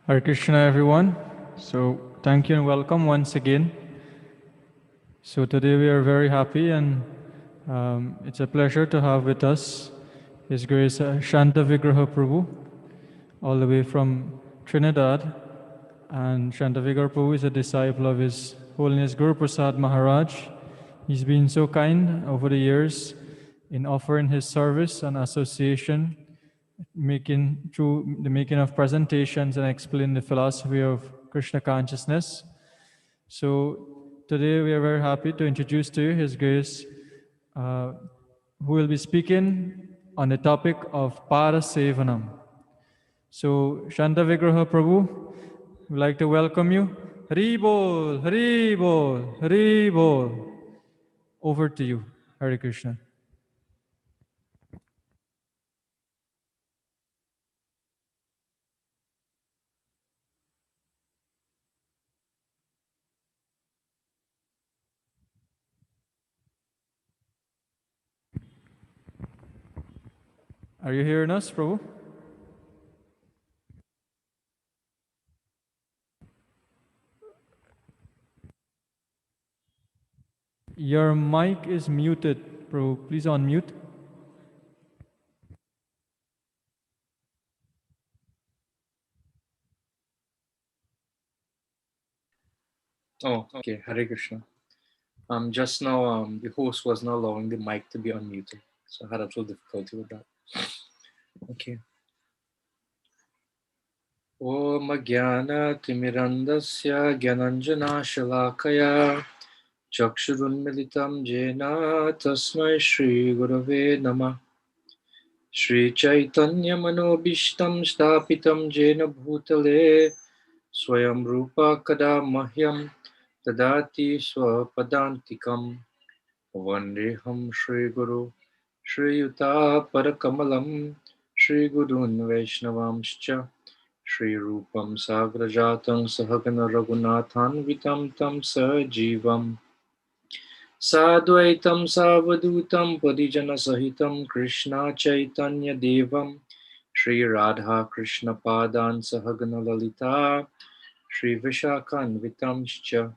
Hare Krishna, everyone. So thank you and welcome once again. So today we are very happy and it's a pleasure to have with us His Grace Shanta Vigraha Prabhu, all the way from Trinidad. And Shanta Vigraha Prabhu is a disciple of His Holiness Guru Prasad Maharaj. He's been so kind over the years in offering his service and association, through the making of presentations and explaining the philosophy of Krishna consciousness. So today we are very happy to introduce to you His Grace, who will be speaking on the topic of Sevanam. So Shanta Vigraha Prabhu, we'd like to welcome you. Hari Bol, Hari Bol, Hari Bol. Over to you. Hare Krishna. Are you hearing us, Prabhu? Your mic is muted, Prabhu. Please unmute. Oh, okay. Hare Krishna. Just now, the host was not allowing the mic to be unmuted, so I had a little difficulty with that. Okay. Om Jnana Timirandasya Gyananjana Shalakaya Chakshurunmilitam Jena Tasmai Shri Gurave Namah Shri Chaitanya Manobishtam Stapitam Jena Bhutale Swayam Rupa Kada Mahyam Tadati Swapadantikam Vandeham Shri Guru Shri Yuta Parakamalam Shri Gurun Vaishnavamscha Shri Rupam Sagrajatam Sahagana Raghunathan Vitam Tam Sajivam Sadvaitam Savadutam Parijana Sahitam Krishna Chaitanya Devam Shri Radha Krishna Padan Sahagana Lalita Shri Vishakan Vitamscha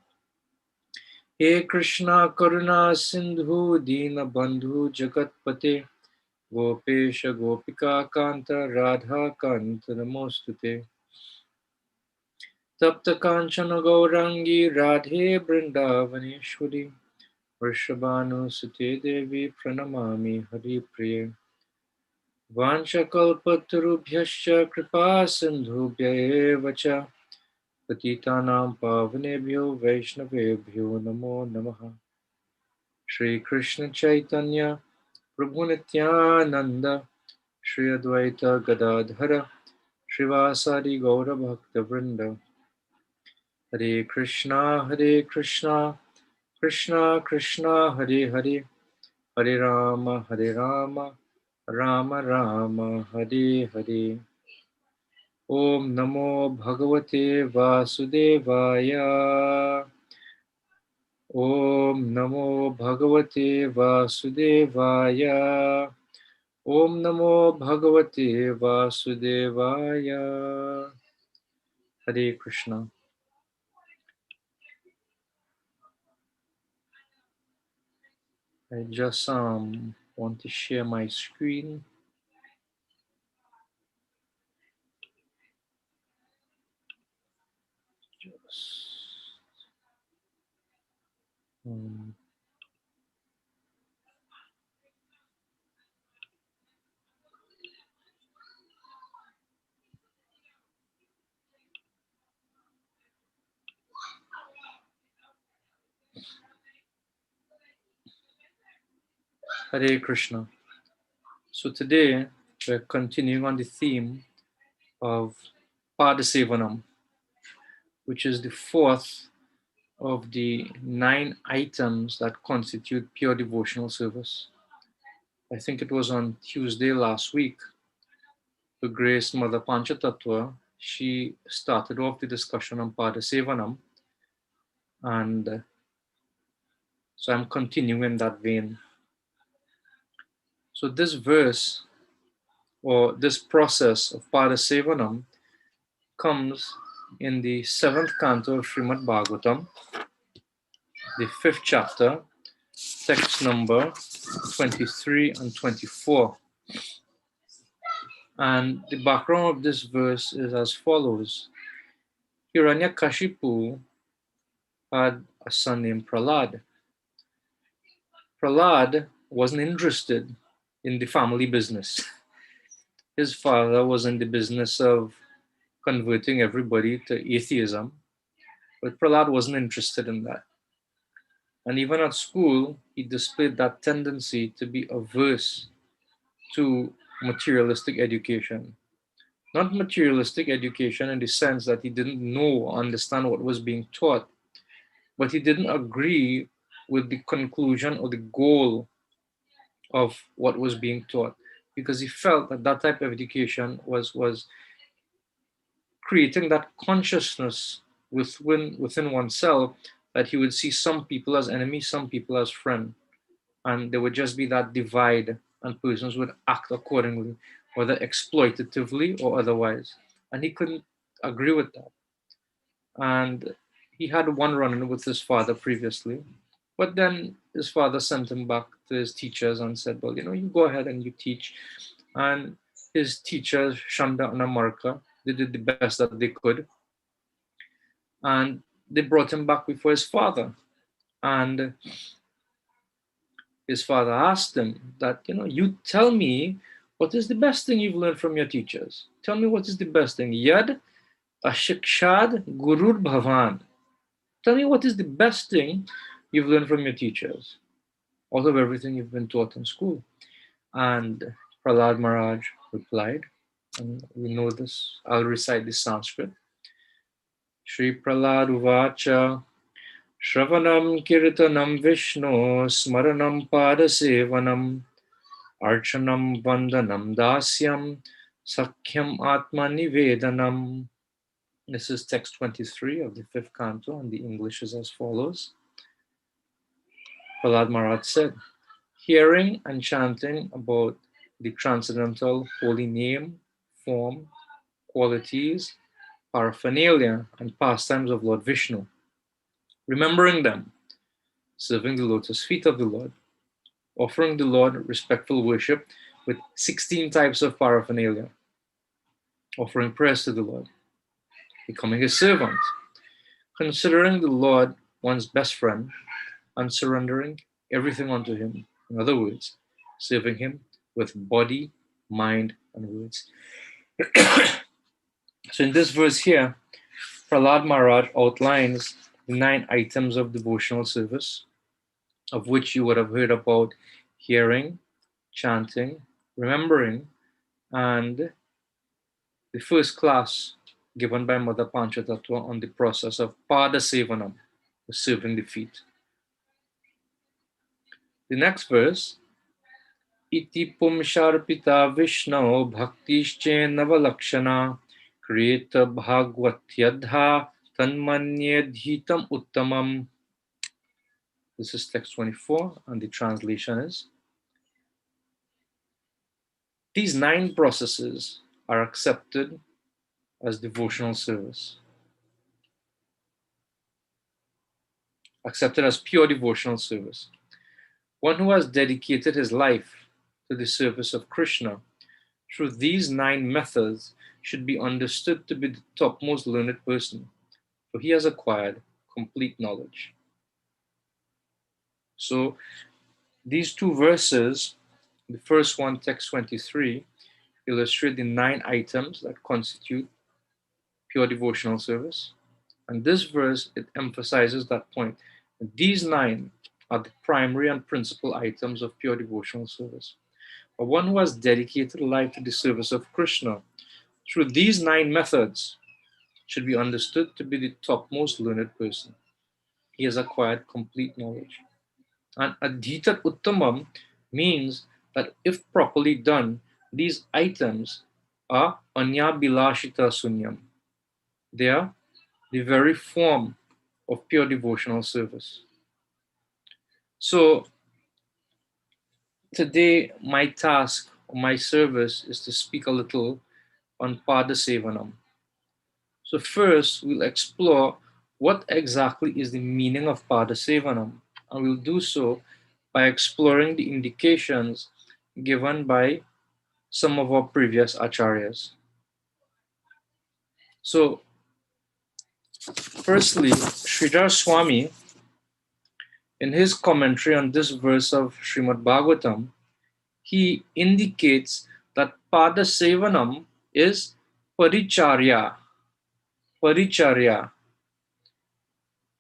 He Krishna Karuna Sindhu Dina Bandhu Jagatpate Gopesha Gopika Kanta Radha Kanta Namostute Tapta Kanchana Gaurangi Radhe Brindavaneshwari Vrishabhanu Sute Devi Pranamami Hari Priya Vancha Kalpatarubhyascha Kripa Sindhubhya Evacha Patitanam Pavanebhyo Vaishnavebhyo Namo Namaha Shri Krishna Chaitanya Prabhu Nityananda Shri Advaita Gadadhara Srivasadi Gaura Bhakta Vrinda Hare Krishna Krishna Krishna Hare Hare Hare Rama Rama Rama Hare Hare Om Namo Bhagavate Vasudevaya Om Namo Bhagavate Vasudevaya Om Namo Bhagavate Vasudevaya Hare Krishna. I just want to share my screen. Hare Krishna. So today we're continuing on the theme of Sevanam, which is the fourth of the 9 items that constitute pure devotional service. I think it was on Tuesday last week, the Grace Mother Panchatattva, she started off the discussion on Sevanam, and so I'm continuing in that vein. So this verse, or this process of Sevanam, comes in the 7th canto of Srimad Bhagavatam, the 5th chapter, text number 23 and 24. And the background of this verse is as follows. Hiranyakashipu had a son named Prahlad. Prahlad wasn't interested in the family business. His father was in the business of converting everybody to atheism, but Prahlad wasn't interested in that. And even at school, he displayed that tendency to be averse to materialistic education. Not materialistic education in the sense that he didn't know or understand what was being taught, but he didn't agree with the conclusion or the goal of what was being taught, because he felt that that type of education was creating that consciousness within oneself, that he would see some people as enemies, some people as friends, and there would just be that divide, and persons would act accordingly, whether exploitatively or otherwise. And he couldn't agree with that. And he had one run-in with his father previously, but then his father sent him back to his teachers and said, well, you go ahead and you teach. And his teachers, Shanta and Amarka, they did the best that they could. And they brought him back before his father. And his father asked him that, you tell me what is the best thing you've learned from your teachers. Tell me what is the best thing. Yad ashikshad gurur bhavan. Tell me what is the best thing you've learned from your teachers out of everything you've been taught in school. And Prahlad Maharaj replied, and we know this, I'll recite the Sanskrit. Shri Prahlad Uvacha Shravanam Kirtanam Vishnu Smaranam Padasevanam Archanam Vandanam Dasyam Sakhyam Atma Nivedanam. This is text 23 of the 5th canto, and the English is as follows. Prahlad Maharaj said, hearing and chanting about the transcendental holy name, form, qualities, paraphernalia, and pastimes of Lord Vishnu, remembering them, serving the lotus feet of the Lord, offering the Lord respectful worship with 16 types of paraphernalia, offering prayers to the Lord, becoming his servant, considering the Lord one's best friend, and surrendering everything unto him. In other words, serving him with body, mind, and words. So in this verse here, Prahlad Maharaj outlines the 9 items of devotional service, of which you would have heard about: hearing, chanting, remembering, and the first class given by Mother Panchatattva on the process of Pada Sevanam, serving the feet. The next verse, Iti Pumsharpita Vishnu Bhaktische Navalakshana Kriyeta Bhagavatyadha Tanmanyedhitam Uttamam. This is text 24, and the translation is, these 9 processes are accepted as devotional service, accepted as pure devotional service. one who has dedicated his life to the service of Krishna through these 9 methods should be understood to be the topmost learned person, for he has acquired complete knowledge. So these 2 verses, the first one, text 23, illustrate the 9 items that constitute pure devotional service. And this verse, it emphasizes that point. These 9 are the primary and principal items of pure devotional service. But one who has dedicated life to the service of Krishna through these 9 methods should be understood to be the topmost learned person. He has acquired complete knowledge. And Adhitat Uttamam means that if properly done, these items are Anya Bilashita Sunyam. They are the very form of pure devotional service. So today, my task or my service is to speak a little on Pada Sevanam. So first, we'll explore what exactly is the meaning of Pada Sevanam, and we'll do so by exploring the indications given by some of our previous acharyas. So firstly, Sridhar Swami, in his commentary on this verse of Srimad Bhagavatam, he indicates that Pada Sevanam is paricharya. Paricharya.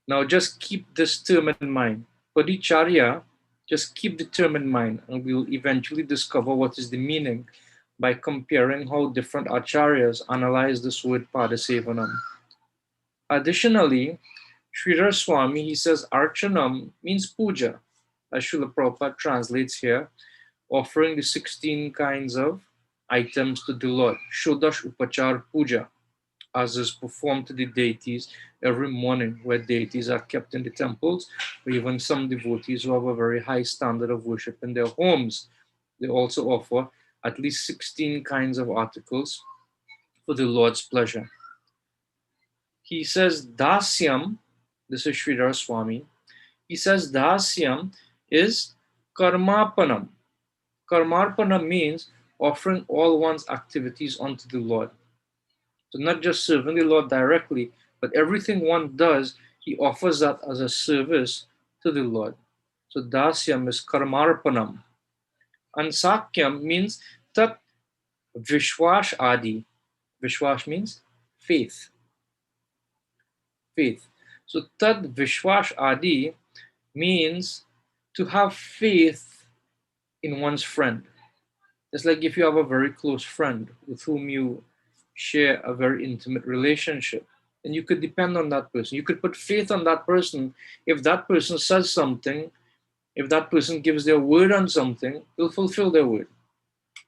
Now just keep this term in mind. Paricharya, just keep the term in mind, and we'll eventually discover what is the meaning by comparing how different acharyas analyze this word Pada Sevanam. Additionally, Sridhar Swami, he says Archanam means puja, as Srila Prabhupada translates here, offering the 16 kinds of items to the Lord, Shodash Upachar Puja, as is performed to the deities every morning, where deities are kept in the temples, or even some devotees who have a very high standard of worship in their homes. They also offer at least 16 kinds of articles for the Lord's pleasure. He says Dasyam, this is Sridhar Swami, he says Dasyam is Karmapanam. Karmarpana means offering all one's activities unto the Lord. So not just serving the Lord directly, but everything one does, he offers that as a service to the Lord. So Dasyam is Karmarpanam. And Sakyam means Tat Vishwash Adi. Vishwash means faith. Faith. So Tat Vishwash Adi means to have faith in one's friend. It's like if you have a very close friend with whom you share a very intimate relationship, and you could depend on that person. You could put faith on that person. If that person says something, if that person gives their word on something, they'll fulfill their word.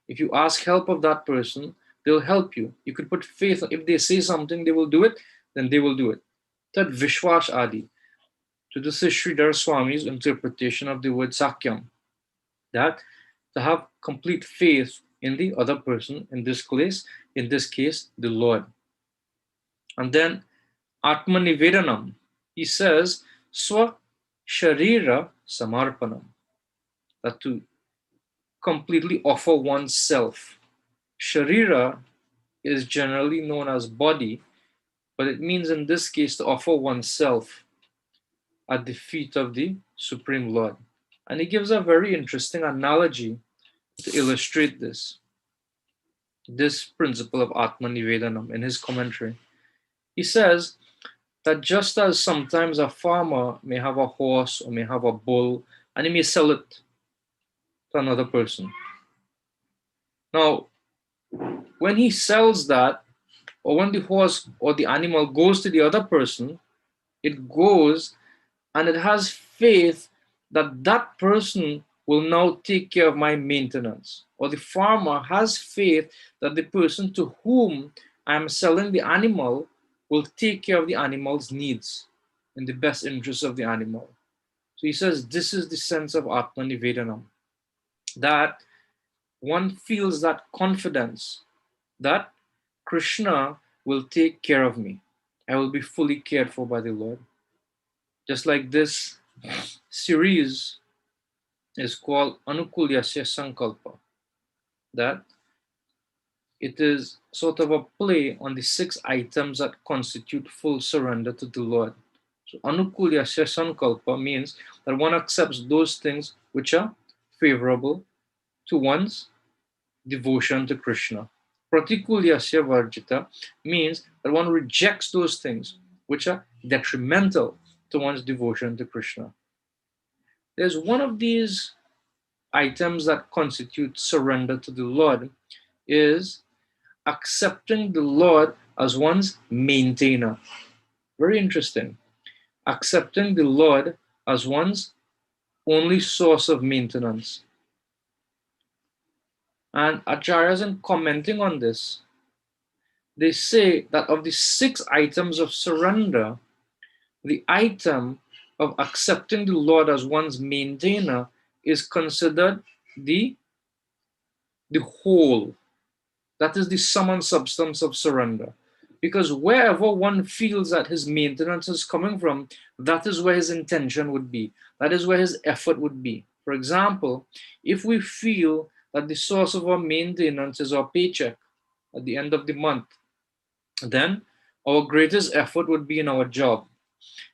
If you ask help of that person, they'll help you. You could put faith. If they say something, they will do it, then they will do it. That Vishwash Adi. So this is Sridhar Swami's interpretation of the word Sakyam. That to have complete faith in the other person, in this case, the Lord. And then Atmanivedanam, he says, Swa Sharira Samarpanam, that to completely offer oneself. Sharira is generally known as body, but it means in this case to offer oneself at the feet of the Supreme Lord. And he gives a very interesting analogy to illustrate this principle of Atmanivedanam in his commentary. He says that just as sometimes a farmer may have a horse or may have a bull and he may sell it to another person. Now, when he sells that, or when the horse or the animal goes to the other person, it goes and it has faith that that person will now take care of my maintenance. Or the farmer has faith that the person to whom I am selling the animal will take care of the animal's needs in the best interest of the animal. So he says this is the sense of Atmanivedanam, that one feels that confidence that Krishna will take care of me. I will be fully cared for by the Lord. Just like this series is called Anukulyasya Sankalpah. That it is sort of a play on the 6 items that constitute full surrender to the Lord. So Anukulyasya Sankalpa means that one accepts those things which are favorable to one's devotion to Krishna. Pratikulyasya Varjita means that one rejects those things which are detrimental to one's devotion to Krishna. There's one of these items that constitute surrender to the Lord is accepting the Lord as one's maintainer. Very interesting. Accepting the Lord as one's only source of maintenance. And acharyas, in commenting on this, they say that of the 6 items of surrender, the item of accepting the Lord as one's maintainer is considered the whole. That is the sum and substance of surrender. Because wherever one feels that his maintenance is coming from, that is where his intention would be. That is where his effort would be. For example, if we feel that the source of our maintenance is our paycheck at the end of the month, then our greatest effort would be in our job.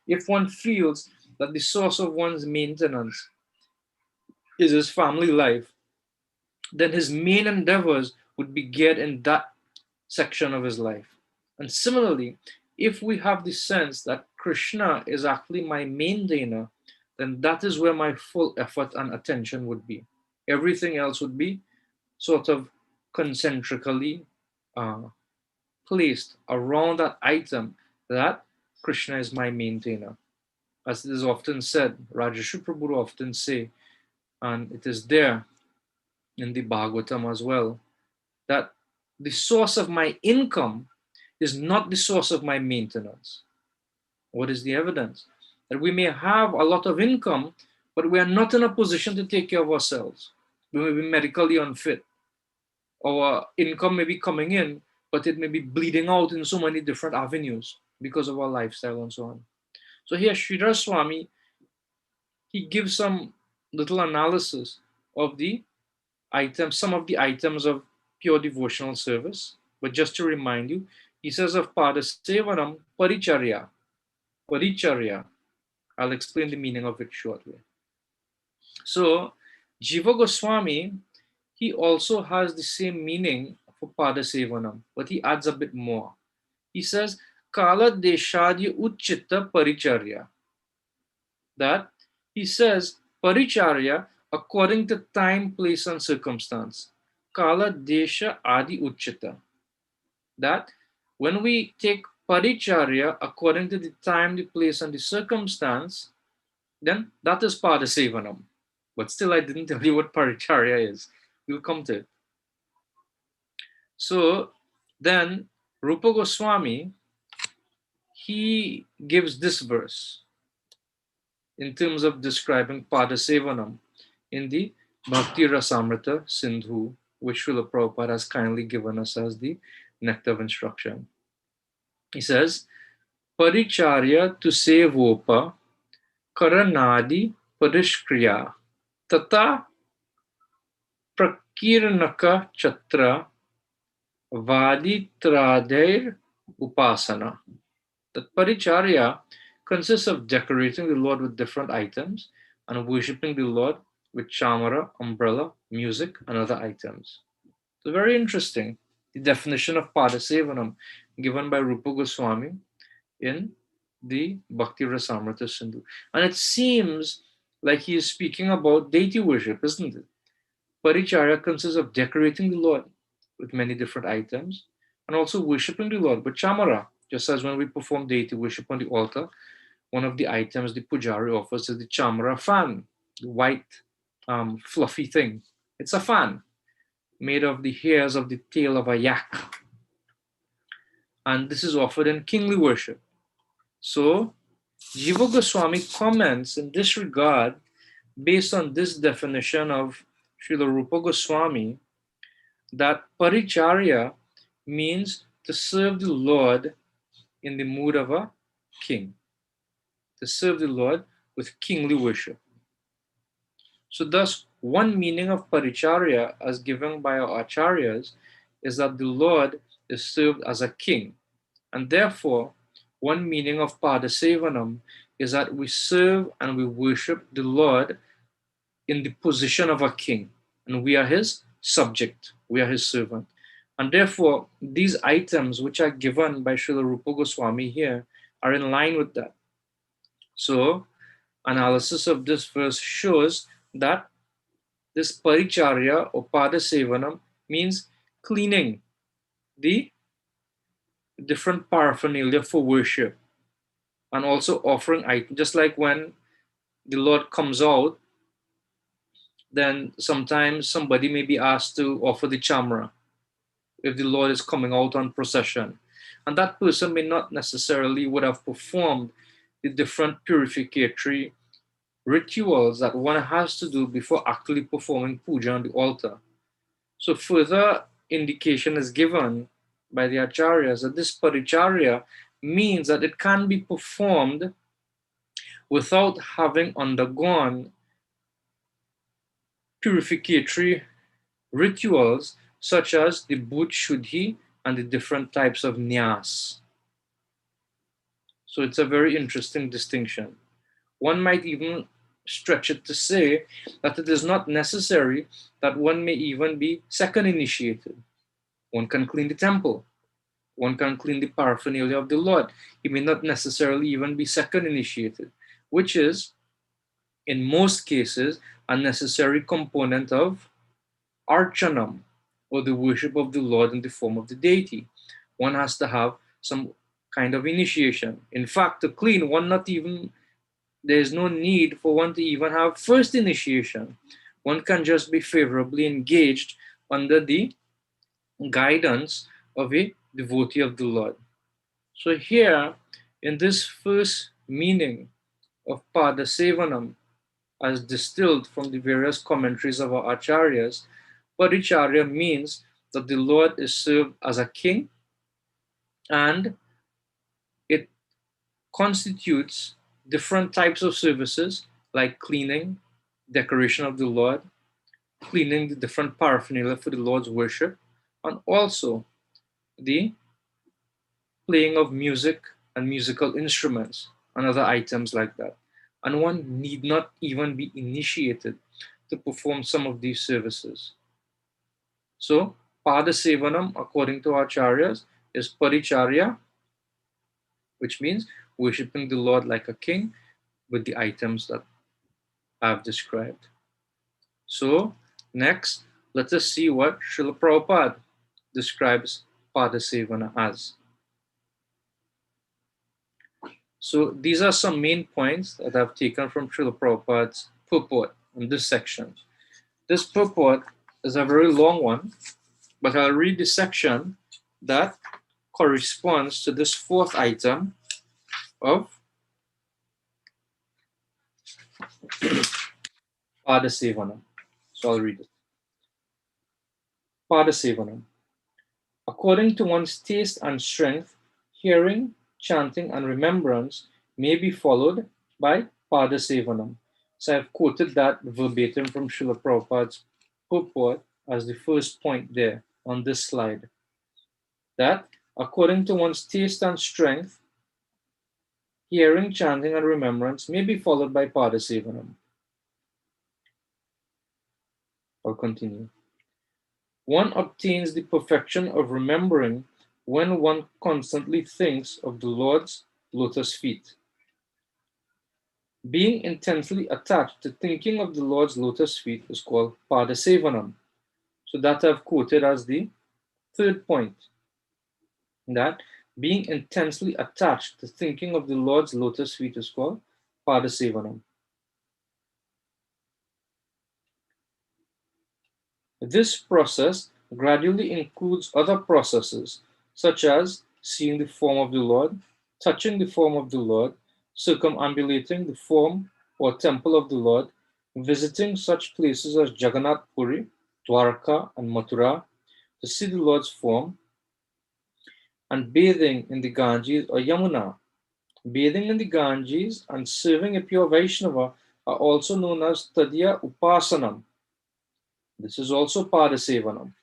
If one feels that the source of one's maintenance is his family life, then his main endeavors would be geared in that section of his life. And similarly, if we have the sense that Krishna is actually my maintainer, then that is where my full effort and attention would be. Everything else would be sort of concentrically uh, placed around that item that Krishna is my maintainer. As it is often said, Rajarshi Prabhu often say, and it is there in the Bhagavatam as well, that the source of my income is not the source of my maintenance. What is the evidence? That we may have a lot of income, but we are not in a position to take care of ourselves. We may be medically unfit. Our income may be coming in, but it may be bleeding out in so many different avenues because of our lifestyle and so on. So here, Sridhar Swami, he gives some little analysis of the items, some of the items of pure devotional service. But just to remind you, he says of Pada Sevanam, Paricharya. Paricharya. I'll explain the meaning of it shortly. So, Jiva Goswami, he also has the same meaning for Pada Sevanam, but he adds a bit more. He says, Kala Deshadya Uchita Paricharya. That he says, Paricharya according to time, place, and circumstance. Kala Desha Adi Uchita. That when we take Paricharya according to the time, the place, and the circumstance, then that is Pada Sevanam. But still, I didn't tell you what Paricharya is. We'll come to it. So then, Rupa Goswami, he gives this verse in terms of describing Pada Sevanam in the Bhakti Rasamrita Sindhu, which Srila Prabhupada has kindly given us as the nectar of instruction. He says, Paricharya tu sevopa karanadi parishkriya tata prakirnaka chatra vaditrader upasana. That paricharya consists of decorating the Lord with different items and worshipping the Lord with chamara, umbrella, music, and other items. So very interesting, the definition of Padasevanam given by Rupa Goswami in the Bhakti Rasamrita Sindhu. And it seems like he is speaking about deity worship, isn't it? Paricharya consists of decorating the Lord with many different items and also worshipping the Lord with chamara. Just as when we perform deity worship on the altar, one of the items the pujari offers is the chamara fan, the white fluffy thing. It's a fan made of the hairs of the tail of a yak. And this is offered in kingly worship. So, Jiva Goswami comments in this regard based on this definition of Srila Rupa Goswami that paricharya means to serve the Lord in the mood of a king, to serve the Lord with kingly worship. So thus, one meaning of paricharya as given by our acharyas is that the Lord is served as a king. And therefore, one meaning of Padasevanam is that we serve and we worship the Lord in the position of a king. And we are his subject, we are his servant. And therefore, these items which are given by Srila Rupa Goswami here are in line with that. So, analysis of this verse shows that this paricharya or padasevanam means cleaning the different paraphernalia for worship and also offering items. Just like when the Lord comes out, then sometimes somebody may be asked to offer the chamra if the Lord is coming out on procession. And that person may not necessarily would have performed the different purificatory rituals that one has to do before actually performing puja on the altar. So further indication is given by the acharyas that this paricharya means that it can be performed without having undergone purificatory rituals such as the Bhut Shuddhi and the different types of nyas. So it's a very interesting distinction. One might even stretch it to say that it is not necessary that one may even be second initiated. One can clean the temple. One can clean the paraphernalia of the Lord. He may not necessarily even be second initiated, which is, in most cases, a necessary component of archanam, or the worship of the Lord in the form of the deity. One has to have some kind of initiation. In fact, to clean, there is no need for one to even have first initiation. One can just be favorably engaged under the guidance of a devotee of the Lord. So here, in this first meaning of Padasevanam, as distilled from the various commentaries of our acharyas, Paricharya means that the Lord is served as a king, and it constitutes different types of services like cleaning, decoration of the Lord, cleaning the different paraphernalia for the Lord's worship, and also the playing of music and musical instruments and other items like that. And one need not even be initiated to perform some of these services. So, Padasevanam, according to acharyas, is paricharya, which means worshipping the Lord like a king with the items that I've described. So, next, let us see what Srila Prabhupada describes Padasevana as. So, these are some main points that I've taken from Srila Prabhupada's purport in this section. This purport is a very long one, but I'll read the section that corresponds to this fourth item of Padasevanam. So I'll read it. Padasevanam. According to one's taste and strength, hearing, chanting, and remembrance may be followed by Padasevanam. So I've quoted that verbatim from Srila Prabhupada's purport as the first point there on this slide. That according to one's taste and strength, hearing, chanting, and remembrance may be followed by Padasevanam. I'll continue. One obtains the perfection of remembering when one constantly thinks of the Lord's lotus feet. Being intensely attached to thinking of the Lord's lotus feet is called Padasevanam. So that I've quoted as the third point. That being intensely attached to thinking of the Lord's lotus feet is called Padasevanam. This process gradually includes other processes, such as seeing the form of the Lord, touching the form of the Lord, circumambulating the form or temple of the Lord, visiting such places as Jagannath Puri, Dwarka, and Mathura to see the Lord's form, and bathing in the Ganges or Yamuna. Bathing in the Ganges and serving a pure Vaishnava are also known as Tadya Upasanam. This is also Padasevanam.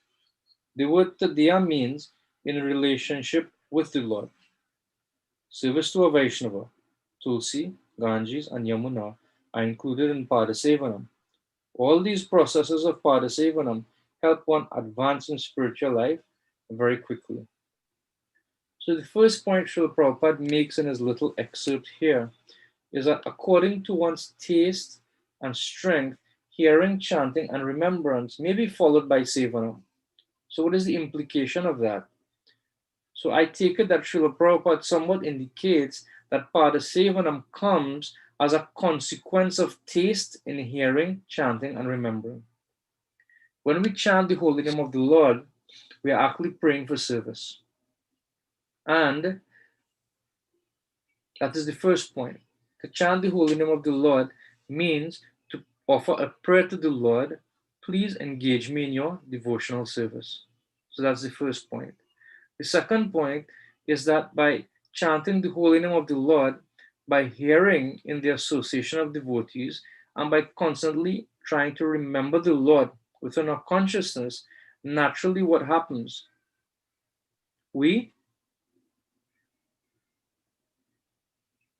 The word Tadya means in relationship with the Lord. Service to a Vaishnava, Tulsi, Ganges, and Yamuna are included in Padasevanam. All these processes of Padasevanam help one advance in spiritual life very quickly. So the first point Srila Prabhupada makes in his little excerpt here is that according to one's taste and strength, hearing, chanting, and remembrance may be followed by Sevanam. So what is the implication of that? So I take it that Srila Prabhupada somewhat indicates that Padasevanam comes as a consequence of taste in hearing, chanting, and remembering. When we chant the holy name of the Lord, we are actually praying for service. And that is the first point. To chant the holy name of the Lord means to offer a prayer to the Lord, please engage me in your devotional service. So that's the first point. The second point is that by chanting the holy name of the Lord, by hearing in the association of devotees, and by constantly trying to remember the Lord within our consciousness, naturally what happens? We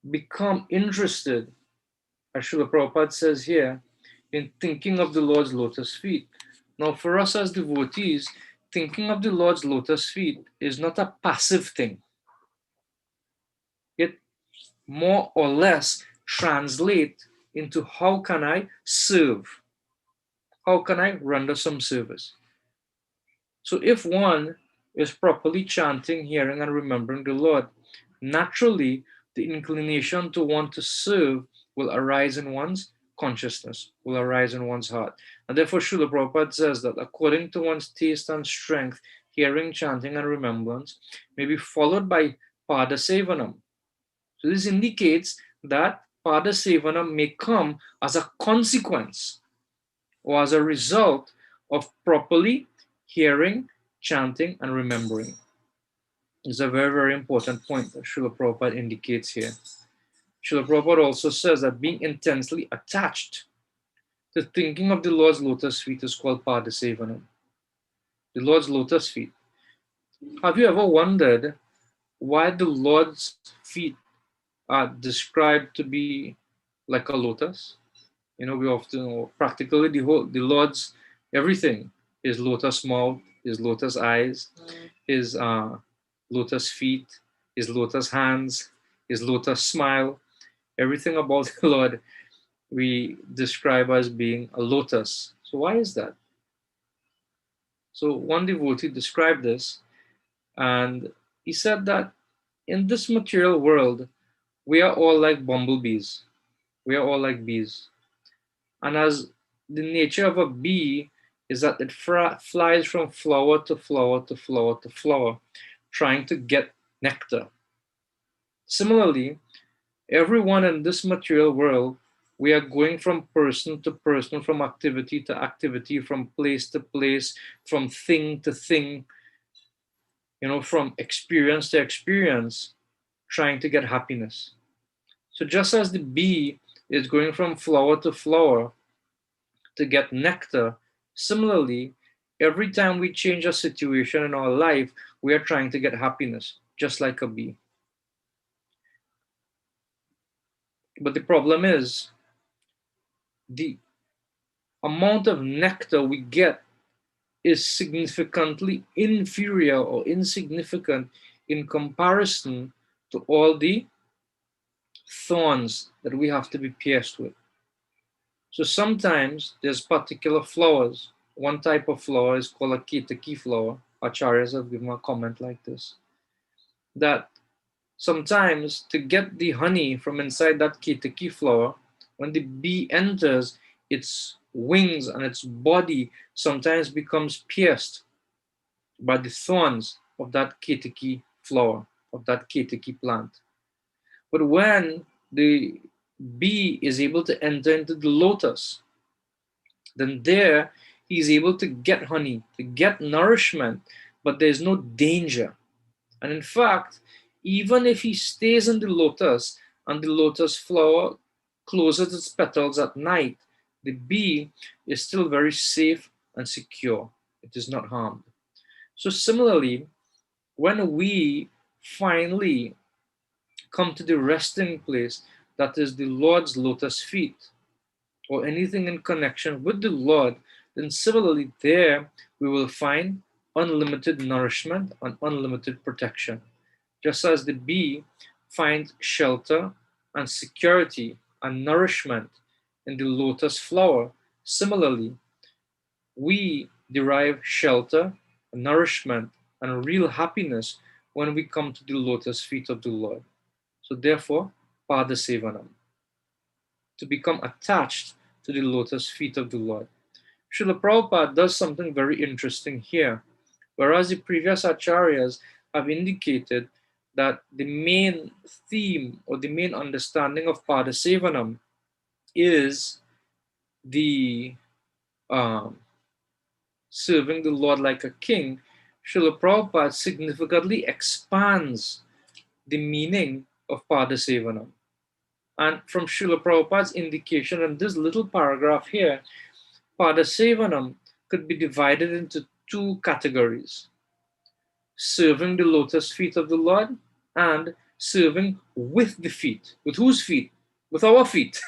become interested, as Srila Prabhupada says here, in thinking of the Lord's lotus feet. Now, for us as devotees, thinking of the Lord's lotus feet is not a passive thing. It more or less translates into how can I serve? How can I render some service? So if one is properly chanting, hearing, and remembering the Lord, naturally the inclination to want to serve will arise in one's consciousness, will arise in one's heart. And therefore, Srila Prabhupada says that according to one's taste and strength, hearing, chanting, and remembrance may be followed by Pada Sevanam. So this indicates that Pada Sevanam may come as a consequence or as a result of properly hearing, chanting, and remembering. It's a very, very important point that Srila Prabhupada indicates here. Srila Prabhupada also says that being intensely attached to thinking of the Lord's lotus feet is called Padasevanam. The Lord's lotus feet. Have you ever wondered why the Lord's feet are described to be like a lotus? You know, we often, practically the Lord's everything, his lotus mouth, his lotus eyes, his lotus feet, his lotus hands, his lotus smile, everything about the Lord we describe as being a lotus. So why is that? So one devotee described this, and he said that in this material world, we are all like bumblebees. We are all like bees. And as the nature of a bee is that it flies from flower to flower to flower to flower, trying to get nectar. Similarly, everyone in this material world, we are going from person to person, from activity to activity, from place to place, from thing to thing, from experience to experience, trying to get happiness. So just as the bee is going from flower to flower to get nectar, similarly, every time we change a situation in our life, we are trying to get happiness, just like a bee. But the problem is, the amount of nectar we get is significantly inferior or insignificant in comparison to all the thorns that we have to be pierced with. So sometimes there's particular flowers. One type of flower is called a ketaki flower. Acharyas have given a comment like this, that sometimes to get the honey from inside that ketaki flower, when the bee enters, its wings and its body sometimes becomes pierced by the thorns of that ketaki flower, of that ketaki plant. But when the bee is able to enter into the lotus, then there he is able to get honey, to get nourishment, but there's no danger. And in fact, even if he stays in the lotus and the lotus flower closes its petals at night, the bee is still very safe and secure. It is not harmed. So similarly, when we finally come to the resting place, that is the Lord's lotus feet, or anything in connection with the Lord, then similarly there we will find unlimited nourishment and unlimited protection. Just as the bee finds shelter and security and nourishment in the lotus flower, similarly, we derive shelter, nourishment, and real happiness when we come to the lotus feet of the Lord. So therefore, Pada Sevanam, to become attached to the lotus feet of the Lord. Srila Prabhupada does something very interesting here. Whereas the previous acharyas have indicated that the main theme or the main understanding of Pada Sevanam is the serving the Lord like a king, Srila Prabhupada significantly expands the meaning of Pada Sevanam. And from Srila Prabhupada's indication in this little paragraph here, Pada Sevanam could be divided into two categories: serving the lotus feet of the Lord and serving with the feet. With whose feet? With our feet.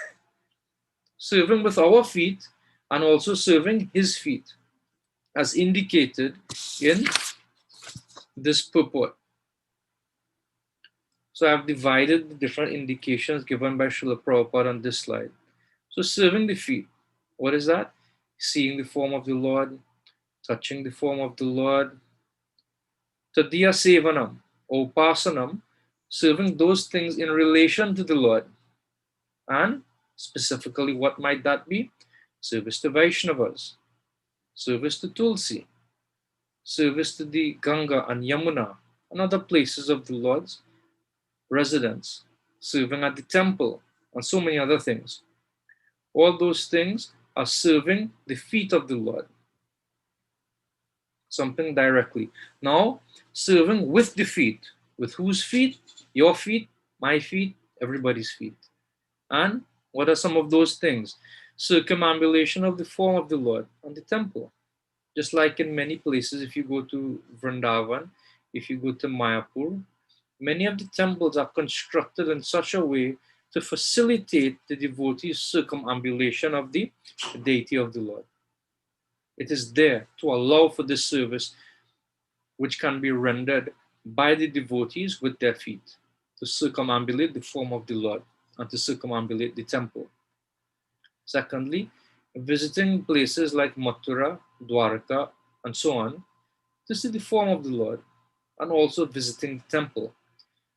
Serving with our feet and also serving his feet, as indicated in this purport. So I've divided the different indications given by Srila Prabhupada on this slide. So serving the feet, what is that? Seeing the form of the Lord, touching the form of the Lord. Tadiya Sevanam, or Upasanam, serving those things in relation to the Lord. And specifically, what might that be? Service to Vaishnavas, service to Tulsi, service to the Ganga and Yamuna and other places of the Lord's residence, serving at the temple, and so many other things. All those things are serving the feet of the Lord, something directly. Now, serving with the feet. With whose feet? Your feet, my feet, everybody's feet. And what are some of those things? Circumambulation of the form of the Lord and the temple. Just like in many places, if you go to Vrindavan, if you go to Mayapur, many of the temples are constructed in such a way to facilitate the devotee's circumambulation of the deity of the Lord. It is there to allow for this service, which can be rendered by the devotees with their feet, to circumambulate the form of the Lord and to circumambulate the temple. Secondly, visiting places like Mathura, Dwarka, and so on, to see the form of the Lord, and also visiting the temple.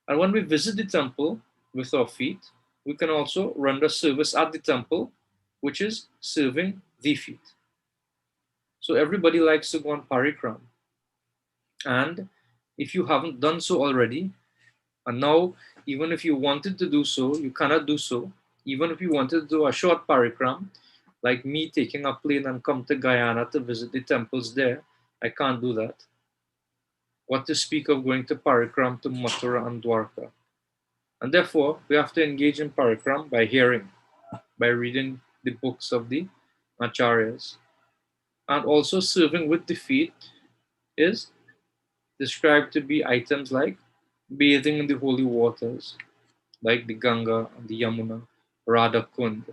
And when we visit the temple with our feet, we can also render service at the temple, which is serving the feet. So everybody likes to go on parikram. And if you haven't done so already, and now even if you wanted to do so, you cannot do so. Even if you wanted to do a short parikram, like me taking a plane and come to Guyana to visit the temples there, I can't do that. What to speak of going to parikram to Mathura and Dwarka? And therefore, we have to engage in parikram by hearing, by reading the books of the acharyas. And also serving with the feet is described to be items like bathing in the holy waters, like the Ganga and the Yamuna, Radha Kund,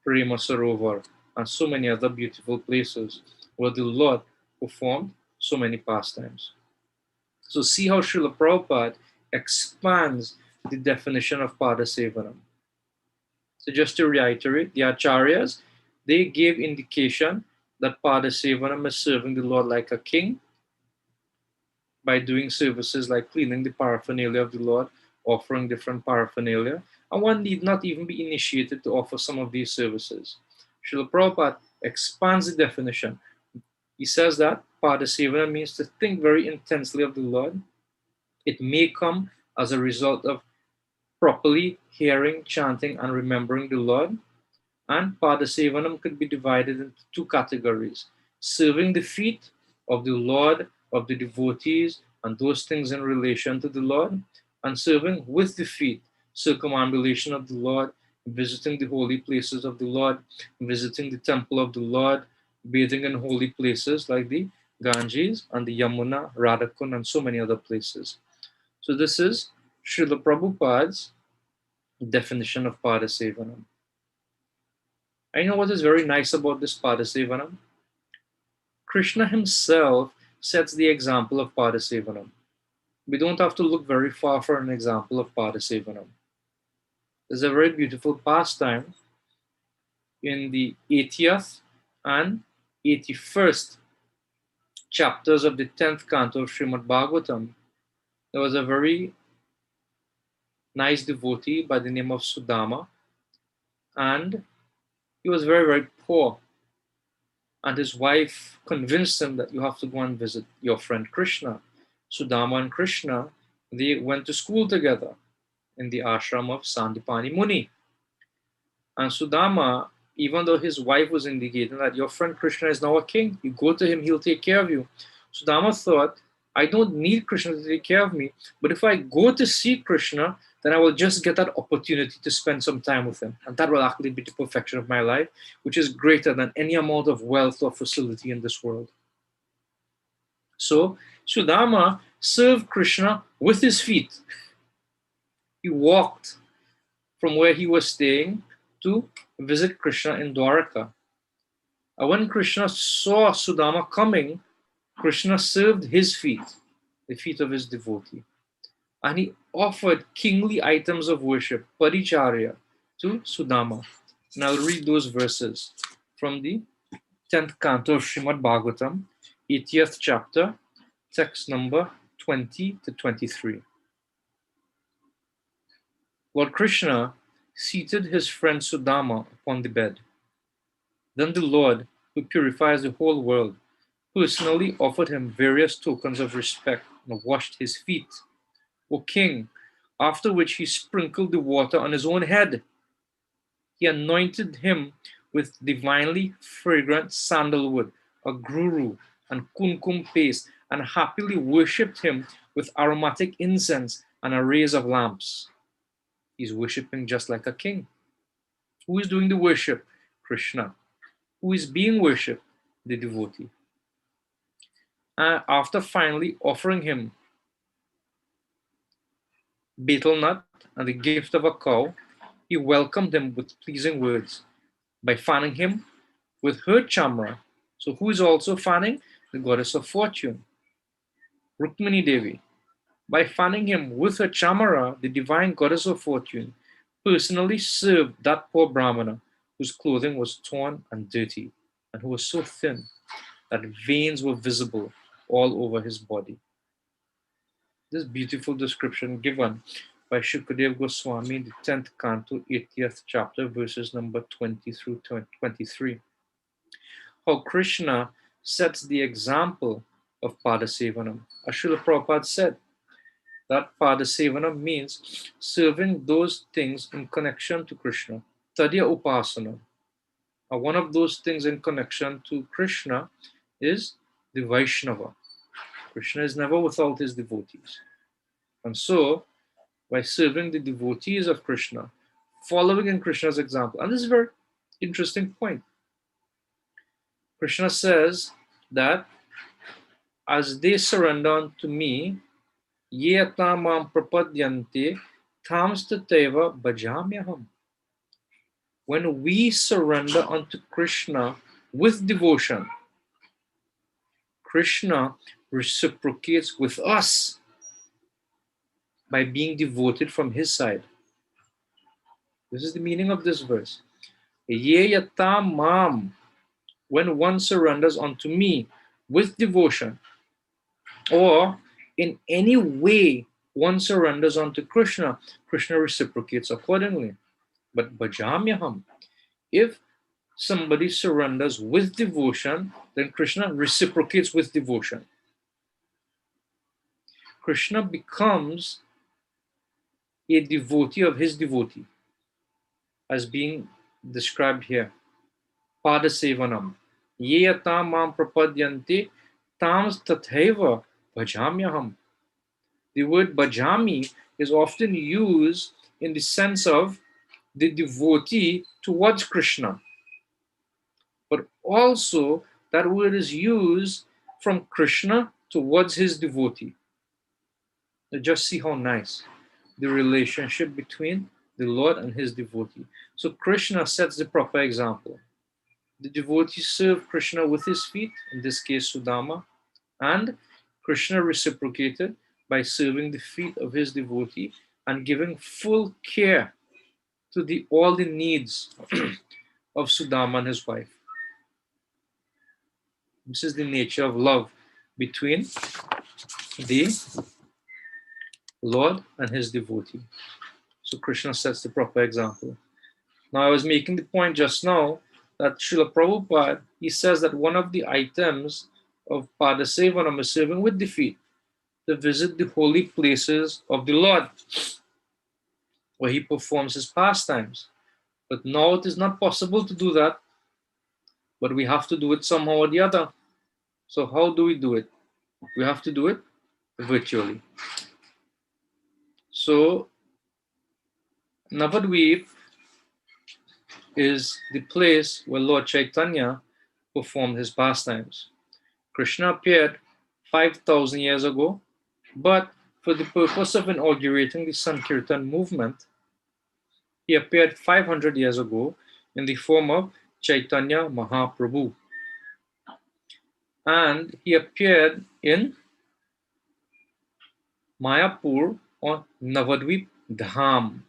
Prema Sarovar, and so many other beautiful places where the Lord performed so many pastimes. So see how Srila Prabhupada expands the definition of Pada Sevanam. So just to reiterate, the Acharyas, they gave indication that Pada Sevanam is serving the Lord like a king by doing services like cleaning the paraphernalia of the Lord, offering different paraphernalia, and one need not even be initiated to offer some of these services. Srila Prabhupada expands the definition. He says that Pada Sevana means to think very intensely of the Lord. It may come as a result of properly hearing, chanting, and remembering the Lord. And Pada Sevanam could be divided into two categories: serving the feet of the Lord, of the devotees, and those things in relation to the Lord, and serving with the feet, circumambulation of the Lord, visiting the holy places of the Lord, visiting the temple of the Lord, bathing in holy places like the Ganges and the Yamuna, Radhakund, and so many other places. So this is Srila Prabhupada's definition of Padasevanam. I know what is very nice about this Padasevanam. Krishna himself sets the example of Padasevanam. We don't have to look very far for an example of Padasevanam. There's a very beautiful pastime in the 80th and 81st chapters of the 10th canto of Srimad Bhagavatam. There was a very nice devotee by the name of Sudama, and he was very, very poor. And his wife convinced him that you have to go and visit your friend Krishna. Sudama and Krishna, they went to school together in the ashram of Sandipani Muni. And Sudama, even though his wife was indicating that your friend Krishna is now a king, you go to him, he'll take care of you. Sudama thought, I don't need Krishna to take care of me, but if I go to see Krishna, then I will just get that opportunity to spend some time with him. And that will actually be the perfection of my life, which is greater than any amount of wealth or facility in this world. So Sudama served Krishna with his feet. He walked from where he was staying to visit Krishna in Dwaraka. And when Krishna saw Sudama coming, Krishna served his feet, the feet of his devotee. And he offered kingly items of worship, paricharya, to Sudama. And I'll read those verses from the 10th canto of Srimad Bhagavatam, 80th chapter, text number 20 to 23. Lord Krishna seated his friend Sudama upon the bed. Then the Lord, who purifies the whole world, personally offered him various tokens of respect and washed his feet, O king, after which he sprinkled the water on his own head. He anointed him with divinely fragrant sandalwood, a guru, and kumkum paste, and happily worshipped him with aromatic incense and arrays of lamps. He's worshipping just like a king. Who is doing the worship? Krishna. Who is being worshipped? The devotee. After finally offering him betel nut and the gift of a cow, he welcomed him with pleasing words by fanning him with her chamra. So who is also fanning? The goddess of fortune, Rukmini Devi. By fanning him with her chamara, the divine goddess of fortune personally served that poor Brahmana whose clothing was torn and dirty and who was so thin that veins were visible all over his body. This beautiful description given by Shukadev Goswami in the 10th canto, 80th chapter, verses number 20 through 23. How Krishna sets the example of Padasevanam. As Srila Prabhupada said, that Padasevanam means serving those things in connection to Krishna. Tadya Upasana. One of those things in connection to Krishna is the Vaishnava. Krishna is never without his devotees. And so, by serving the devotees of Krishna, following in Krishna's example, and this is a very interesting point. Krishna says that as they surrender unto me, ye atamam prapadyante tamstateva bhajamyaham. When we surrender unto Krishna with devotion, Krishna reciprocates with us by being devoted from his side. This is the meaning of this verse. Ye yata mam, when one surrenders unto me with devotion, or in any way one surrenders unto Krishna, Krishna reciprocates accordingly. But bhajamyaham, if somebody surrenders with devotion, then Krishna reciprocates with devotion. Krishna becomes a devotee of his devotee, as being described here. Padasevanam. Ye yatam mam prapadyanti tams tatheva bhajamyaham. The word bhajami is often used in the sense of the devotee towards Krishna, but also that word is used from Krishna towards his devotee. Now just see how nice the relationship between the Lord and his devotee. So Krishna sets the proper example. The devotee served Krishna with his feet, in this case Sudama, and Krishna reciprocated by serving the feet of his devotee and giving full care to all the needs of Sudama and his wife. This is the nature of love between the Lord and his devotee. So Krishna sets the proper example. Now I was making the point just now that Srila Prabhupada, he says that one of the items of Pada Sevanam is serving with the feet, to visit the holy places of the Lord, where he performs his pastimes. But now it is not possible to do that, but we have to do it somehow or the other. So how do we do it? We have to do it virtually. So Navadvip is the place where Lord Chaitanya performed his pastimes. Krishna appeared 5,000 years ago, but for the purpose of inaugurating the Sankirtan movement, he appeared 500 years ago in the form of Chaitanya Mahaprabhu. And he appeared in Mayapur or Navadvip Dham.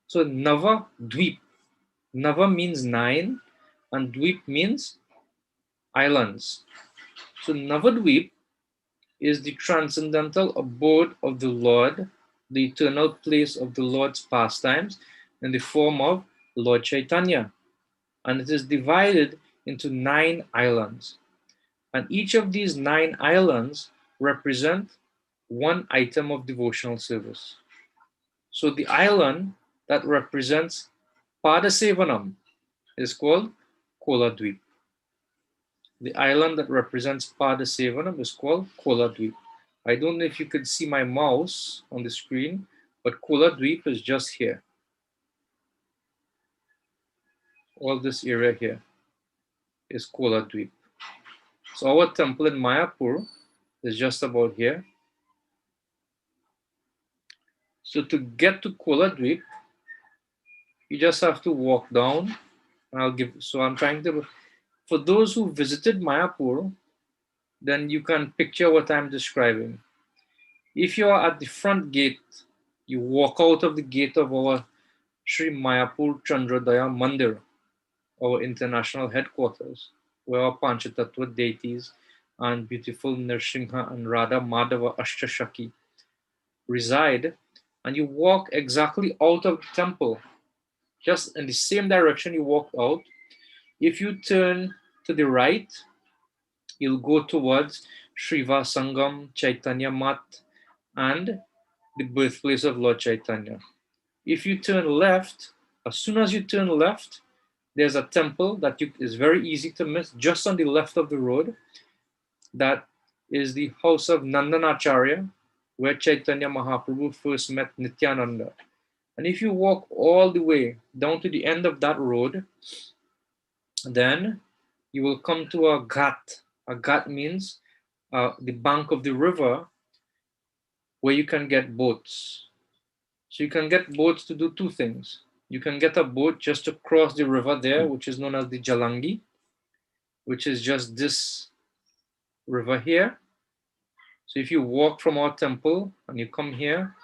So Navadvip. Nava means 9 and Dvip means islands. So Navadvip is the transcendental abode of the Lord, the eternal place of the Lord's pastimes in the form of Lord Chaitanya. And it is divided into 9 islands. And each of these 9 islands represent one item of devotional service. So the island that represents Padasevanam is called Koladvip. The island that represents Padasevanam is called Koladvip. I don't know if you could see my mouse on the screen, but Koladvip is just here. All this area here is Koladvip. So our temple in Mayapur is just about here. So to get to Koladvip, you just have to walk down. And I'm trying to, for those who visited Mayapur, then you can picture what I'm describing. If you are at the front gate, you walk out of the gate of our Sri Mayapur Chandrodaya Mandir, our international headquarters, where our Panchatattva deities and beautiful Nrsimha and Radha Madhava Ashtashaki reside, and you walk exactly out of the temple, just in the same direction you walked out. If you turn to the right, you'll go towards Sriva Sangam, Chaitanya Mat, and the birthplace of Lord Chaitanya. If you turn left, as soon as you turn left, there's a temple that is very easy to miss, just on the left of the road. That is the house of Nandanacharya, where Chaitanya Mahaprabhu first met Nityananda. And if you walk all the way down to the end of that road, then you will come to a ghat. A ghat means the bank of the river where you can get boats. So you can get boats to do 2 things. You can get a boat just to cross the river there, which is known as the Jalangi, which is just this river here. So if you walk from our temple and you come here,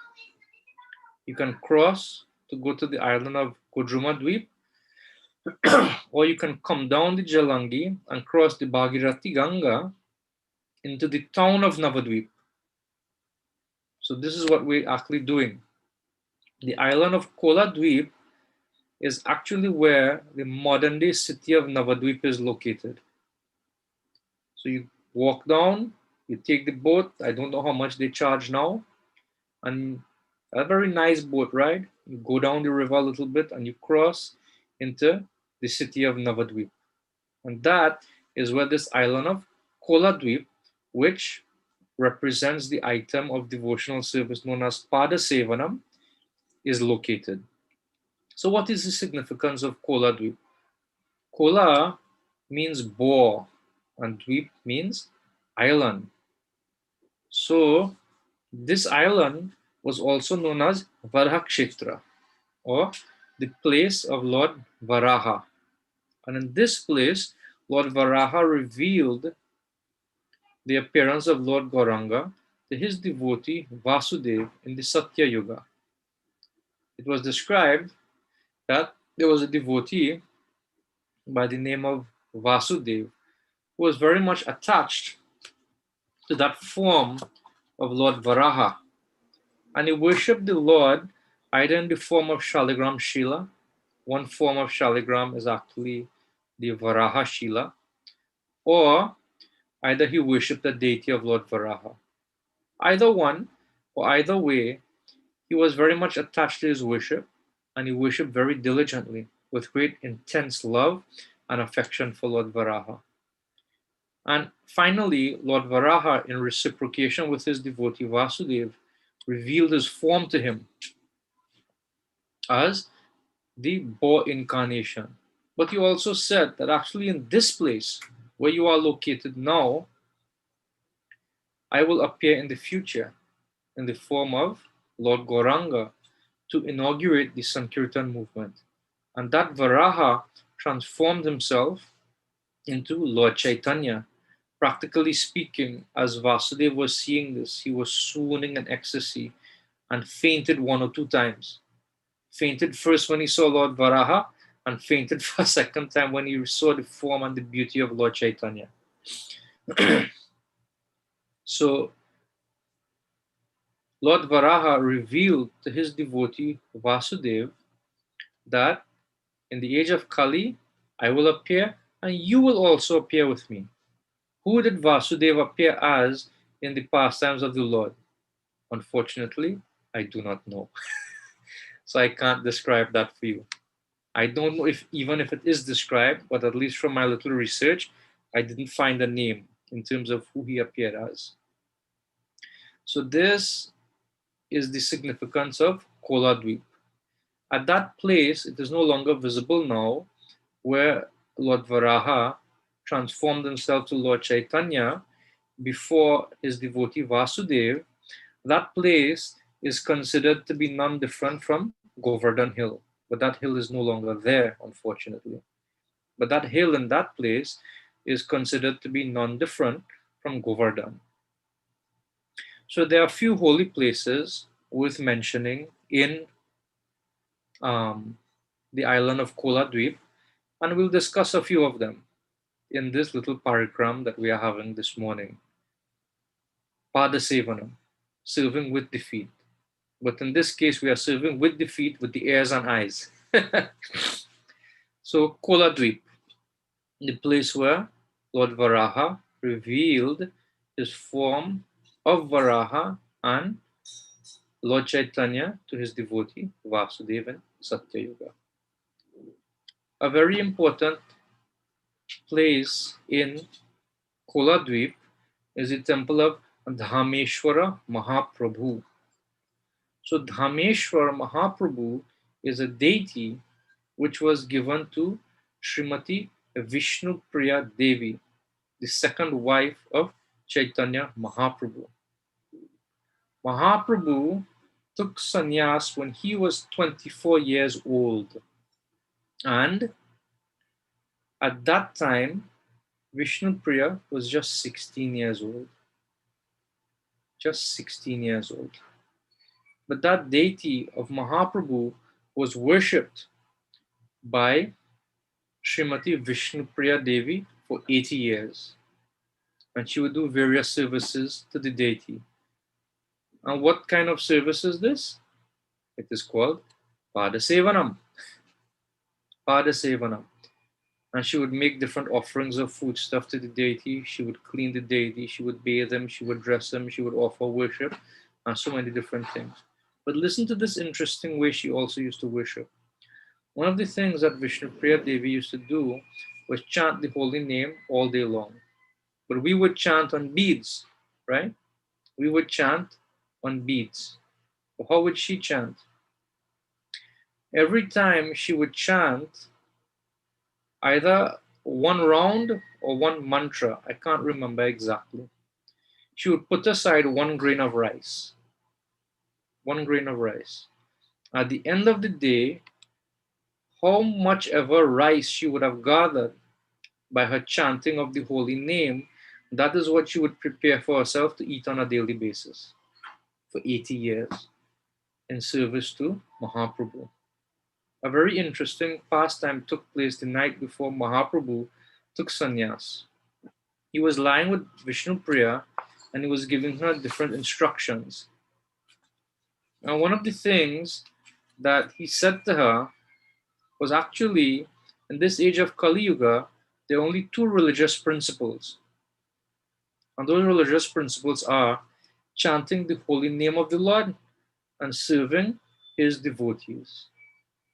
you can cross to go to the island of Kodruma Dweep, or you can come down the Jalangi and cross the Bhagirathi Ganga into the town of Navadvip. So this is what we're actually doing. The island of Koladvip is actually where the modern day city of Navadvip is located. So you walk down, you take the boat. I don't know how much they charge now. And a very nice boat ride. You go down the river a little bit and you cross into the city of Navadvip. And that is where this island of Koladvip, which represents the item of devotional service known as Pada Sevanam, is located. So what is the significance of Kola Dweep? Kola means boar and Dweep means island. So this island was also known as Varahakshetra, or the place of Lord Varaha. And in this place, Lord Varaha revealed the appearance of Lord Gauranga to his devotee Vasudev in the Satya Yuga. It was described that there was a devotee by the name of Vasudev who was very much attached to that form of Lord Varaha, and he worshipped the Lord either in the form of Shaligram Shila. One form of Shaligram is actually the Varaha Shila, or either he worshipped the deity of Lord Varaha. Either one or either way, he was very much attached to his worship, and he worshipped very diligently with great intense love and affection for Lord Varaha. And finally, Lord Varaha, in reciprocation with his devotee Vasudev, revealed his form to him as the boar incarnation. But he also said that actually in this place where you are located now, I will appear in the future in the form of Lord Gauranga to inaugurate the Sankirtan movement. And that Varaha transformed himself into Lord Chaitanya. Practically speaking, as Vasudeva was seeing this, he was swooning in ecstasy and fainted one or two times. Fainted first when he saw Lord Varaha, and fainted for a second time when he saw the form and the beauty of Lord Chaitanya. So Lord Varaha revealed to his devotee Vasudeva that in the age of Kali, I will appear and you will also appear with me. Who did Vasudeva appear as in the pastimes of the Lord? Unfortunately, I do not know. So I can't describe that for you. I don't know if even if it is described, but at least from my little research, I didn't find a name in terms of who he appeared as. So this is the significance of Kola Dweep. At that place, it is no longer visible now, where Lord Varaha transformed himself to Lord Chaitanya before his devotee Vasudev. That place is considered to be none different from Govardhan Hill, but that hill is no longer there, unfortunately. But that hill in that place is considered to be none different from Govardhan. So there are a few holy places worth mentioning in um, the island of Kola Dweep, and we'll discuss a few of them in this little parigram that we are having this morning. Pada Sevanam, serving with the feet. But in this case, we are serving with the feet, with the ears and eyes. So, Kola Dweep, the place where Lord Varaha revealed his form of Varaha and Lord Chaitanya to his devotee Vasudeva in Satya Yuga. A very important place in Kola Dweep is the temple of Dhameshwara Mahaprabhu. So Dhameshwara Mahaprabhu is a deity which was given to Srimati Vishnu Priya Devi, the second wife of Chaitanya Mahaprabhu. Mahaprabhu took sannyas when he was 24 years old, and at that time Vishnu Priya was just 16 years old. Just 16 years old. But that deity of Mahaprabhu was worshipped by Srimati Vishnupriya Devi for 80 years. And she would do various services to the deity. And what kind of service is this? It is called Pada Sevanam. Pada Sevanam. And she would make different offerings of food stuff to the deity. She would clean the deity. She would bathe him. She would dress him. She would offer worship and so many different things. But listen to this interesting way she also used to worship. One of the things that Vishnupriya Devi used to do was chant the holy name all day long. But we would chant on beads, right? We would chant on beads. But how would she chant? every time she would chant either one round or one mantra, I can't remember exactly, she would put aside 1 grain of rice. 1 grain of rice. At the end of the day, how much ever rice she would have gathered by her chanting of the holy name, that is what she would prepare for herself to eat on a daily basis for 80 years in service to Mahaprabhu. A very interesting pastime took place the night before Mahaprabhu took sannyas. He was lying with Vishnu Priya and he was giving her different instructions. And one of the things that he said to her was actually, in this age of Kali Yuga, there are only two religious principles. And those religious principles are chanting the holy name of the Lord and serving his devotees.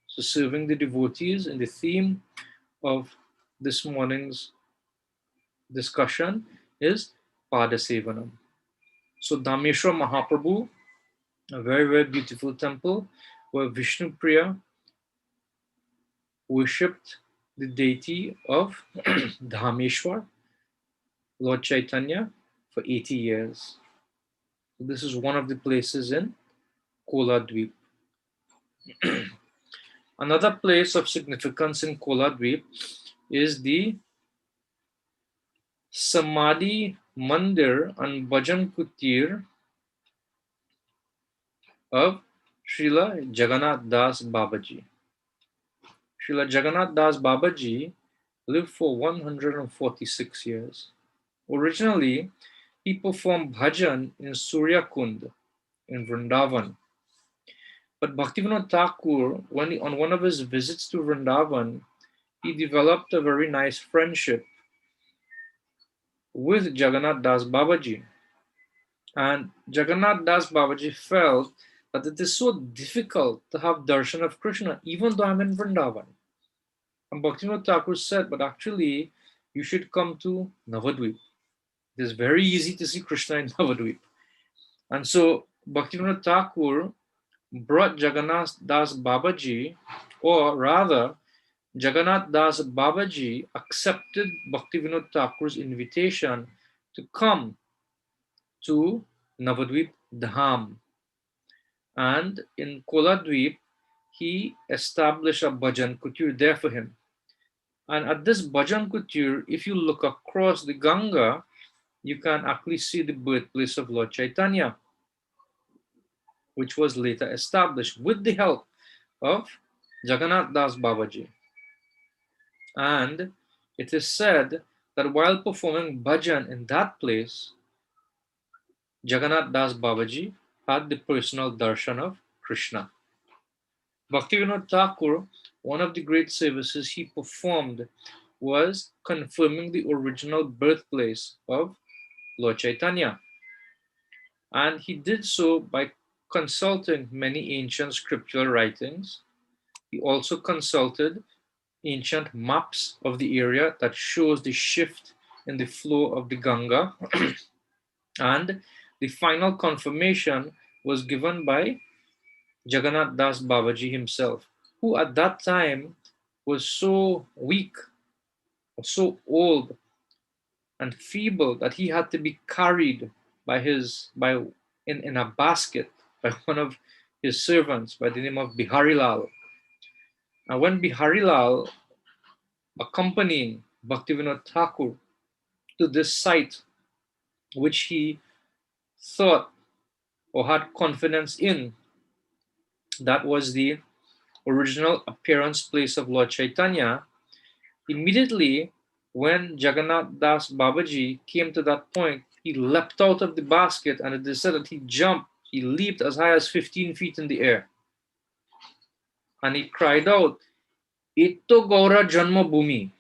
So serving the devotees in the theme of this morning's discussion is Pada Sevanam. So Dhameshwar Mahaprabhu, a very, very beautiful temple where Vishnu Priya worshipped the deity of Dhameshwar, Lord Chaitanya, for 80 years. So this is one of the places in Kola Dweep. Another place of significance in Kola Dweep is the Samadhi Mandir and Bhajan Kutir of Srila Jagannath Das Babaji. Srila Jagannath Das Babaji lived for 146 years. Originally, he performed bhajan in Surya Kund in Vrindavan. But Bhaktivinoda Thakur, on one of his visits to Vrindavan, he developed a very nice friendship with Jagannath Das Babaji. And Jagannath Das Babaji felt that it is so difficult to have darshan of Krishna, even though I'm in Vrindavan. And Bhaktivinoda Thakur said, but actually, you should come to Navadvip. It is very easy to see Krishna in Navadvip. And so Bhaktivinoda Thakur brought Jagannath Das Babaji, or rather, Jagannath Das Babaji accepted Bhaktivinoda Thakur's invitation to come to Navadvip Dham. And in Koladvip, he established a bhajan kutir there for him. And at this bhajan kutir, if you look across the Ganga, you can actually see the birthplace of Lord Chaitanya, which was later established with the help of Jagannath Das Babaji. And it is said that while performing bhajan in that place, Jagannath Das Babaji had the personal darshan of Krishna. Bhaktivinoda Thakur, one of the great services he performed was confirming the original birthplace of Lord Chaitanya. And he did so by consulting many ancient scriptural writings. He also consulted ancient maps of the area that shows the shift in the flow of the Ganga. And the final confirmation was given by Jagannath Das Babaji himself, who at that time was so weak, so old and feeble that he had to be carried in a basket by one of his servants by the name of Biharilal. And when Biharilal, accompanying Bhaktivinoda Thakur to this site, which he thought or had confidence in, that was the original appearance place of Lord Chaitanya, immediately when Jagannath Das Babaji came to that point, he leapt out of the basket, and it is said that he leaped as high as 15 feet in the air. And he cried out, Ito Gaura Janma Bhumi,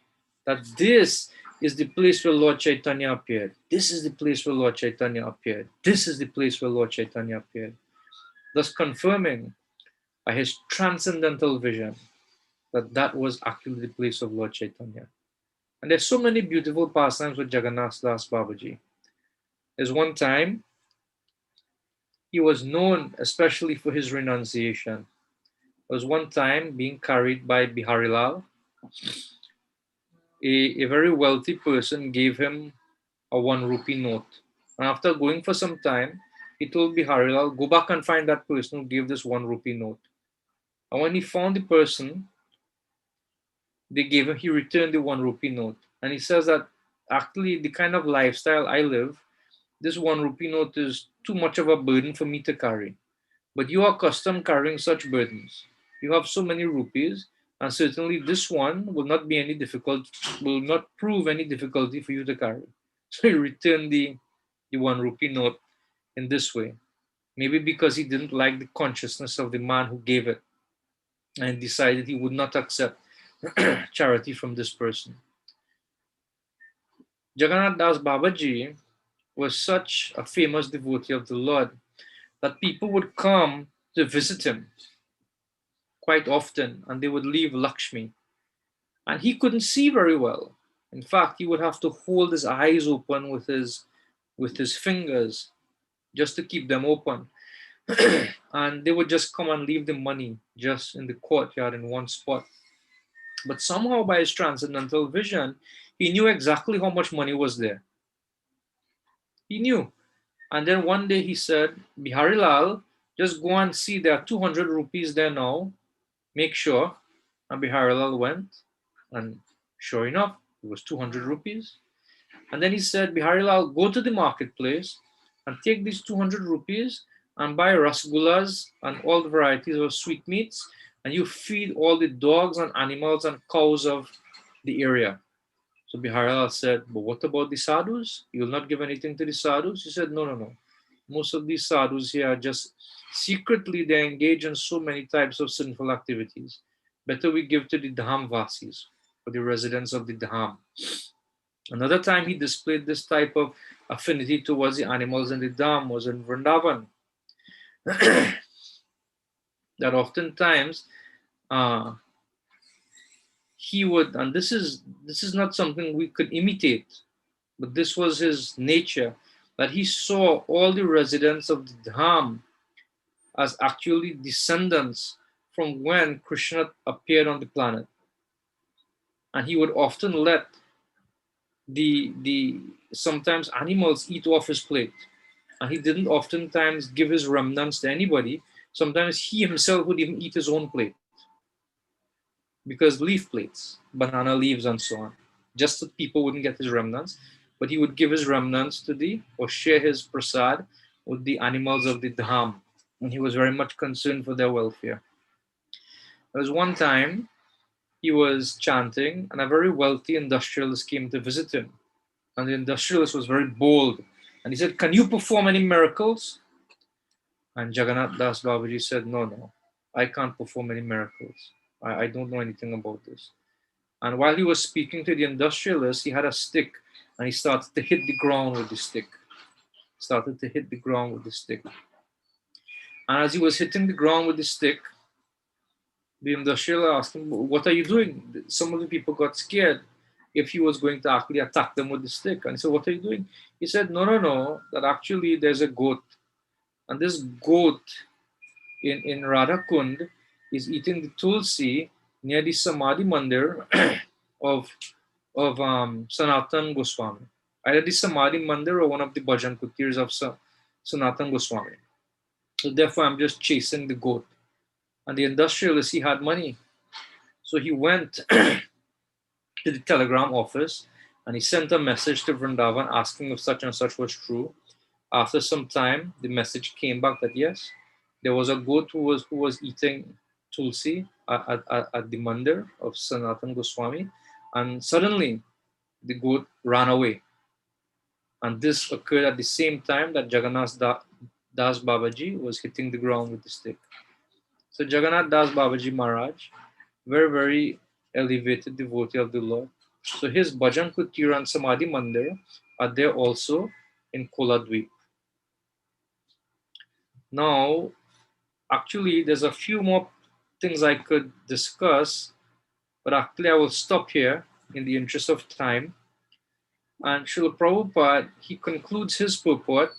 that this is the place where Lord Chaitanya appeared. This is the place where Lord Chaitanya appeared. This is the place where Lord Chaitanya appeared. Thus confirming by his transcendental vision that was actually the place of Lord Chaitanya. And there's so many beautiful pastimes with Jagannath Das Babaji. There's one time he was known especially for his renunciation. There was one time being carried by Biharilal. A very wealthy person gave him a 1 rupee note. And after going for some time, he told Biharilal, go back and find that person who gave this 1 rupee note. And when he found the person, he returned the 1 rupee note. And he says that actually the kind of lifestyle I live, this 1 rupee note is too much of a burden for me to carry. But you are accustomed carrying such burdens. You have so many rupees, and certainly this one will not be any difficult, will not prove any difficulty for you to carry. So he returned the 1 rupee note in this way. Maybe because he didn't like the consciousness of the man who gave it and decided he would not accept charity from this person. Jagannath Das Babaji was such a famous devotee of the Lord that people would come to visit him quite often, and they would leave Lakshmi. And he couldn't see very well. In fact, he would have to hold his eyes open with his fingers just to keep them open. And they would just come and leave the money just in the courtyard in one spot. But somehow, by his transcendental vision, he knew exactly how much money was there. He knew. And then one day he said, Biharilal, just go and see there are 200 rupees there now. Make sure. And Biharilal went, and sure enough, it was 200 rupees. And then he said, Biharilal, go to the marketplace and take these 200 rupees and buy rasgullas and all the varieties of sweetmeats, and you feed all the dogs and animals and cows of the area. So Biharilal said, but what about the sadhus? You will not give anything to the sadhus? He said, no, no, no. Most of these sadhus here are just secretly they engage in so many types of sinful activities. Better we give to the Dham Vasis, for the residents of the Dham. Another time he displayed this type of affinity towards the animals in the Dham was in Vrindavan. That oftentimes he would, and this is not something we could imitate, but this was his nature, that he saw all the residents of the Dham as actually descendants from when Krishna appeared on the planet. And he would often let the sometimes animals eat off his plate. And he didn't oftentimes give his remnants to anybody. Sometimes he himself would even eat his own plate. Because leaf plates, banana leaves and so on, just so people wouldn't get his remnants. But he would give his remnants to or share his prasad with the animals of the Dham. And he was very much concerned for their welfare. There was one time he was chanting, and a very wealthy industrialist came to visit him. And the industrialist was very bold. And he said, can you perform any miracles? And Jagannath Das Babaji said, no, I can't perform any miracles. I don't know anything about this. And while he was speaking to the industrialist, he had a stick, and he started to hit the ground with the stick. And as he was hitting the ground with the stick, the industrialist asked him, what are you doing? Some of the people got scared if he was going to actually attack them with the stick. And he said, what are you doing? He said, no, that actually there's a goat. And this goat in Radhakund is eating the tulsi near the Samadhi Mandir of Sanatan Goswami. Either the Samadhi Mandir or one of the Bhajan Kutirs of Sanatan Goswami. So therefore, I'm just chasing the goat. And the industrialist, he had money. So he went to the telegram office and he sent a message to Vrindavan asking if such and such was true. After some time, the message came back that yes, there was a goat who was eating tulsi at the mandir of Sanatan Goswami, and suddenly the goat ran away. And this occurred at the same time that Jagannath Das Babaji was hitting the ground with the stick. So Jagannath Das Babaji Maharaj, very, very elevated devotee of the Lord. So his Bhajan Kutir and Samadhi Mandir are there also in Koladweep. Now, actually, there's a few more things I could discuss, but actually I will stop here in the interest of time. And Srila Prabhupada, he concludes his purport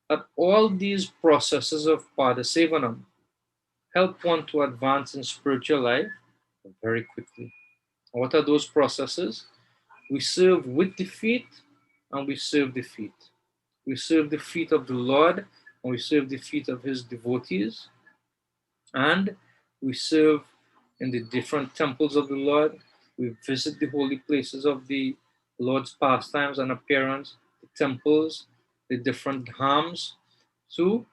that all these processes of Pada Sevanam, help one to advance in spiritual life very quickly. What are those processes? We serve with the feet and we serve the feet. We serve the feet of the Lord and we serve the feet of his devotees. And we serve in the different temples of the Lord. We visit the holy places of the Lord's pastimes and appearance, the temples, the different dhams, to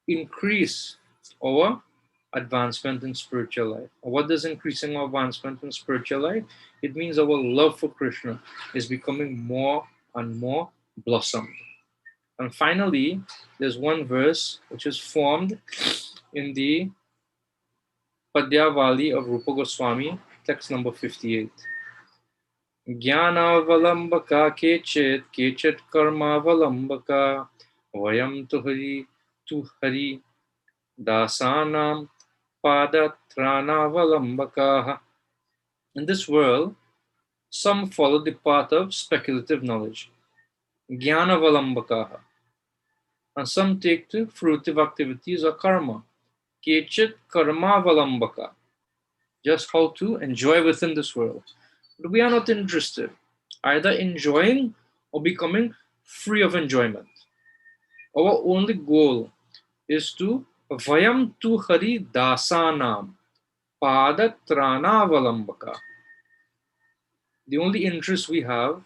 increase our advancement in spiritual life. What does increasing our advancement in spiritual life? It means our love for Krishna is becoming more and more blossomed. And finally, there's one verse which is formed in the Padyavali of Rupa Goswami, text number 58. Jnanavalambaka kechit karmavalambaka vayam tu hari dasanam padatranavalambakaa. In this world, some follow the path of speculative knowledge, jnanavalambaka, and some take to fruitive activities or karma, kechit karmavalambaka, just how to enjoy within this world. But we are not interested either enjoying or becoming free of enjoyment. Our only goal is to vayam tu hari dasanam padatranavalambakaa. The only interest we have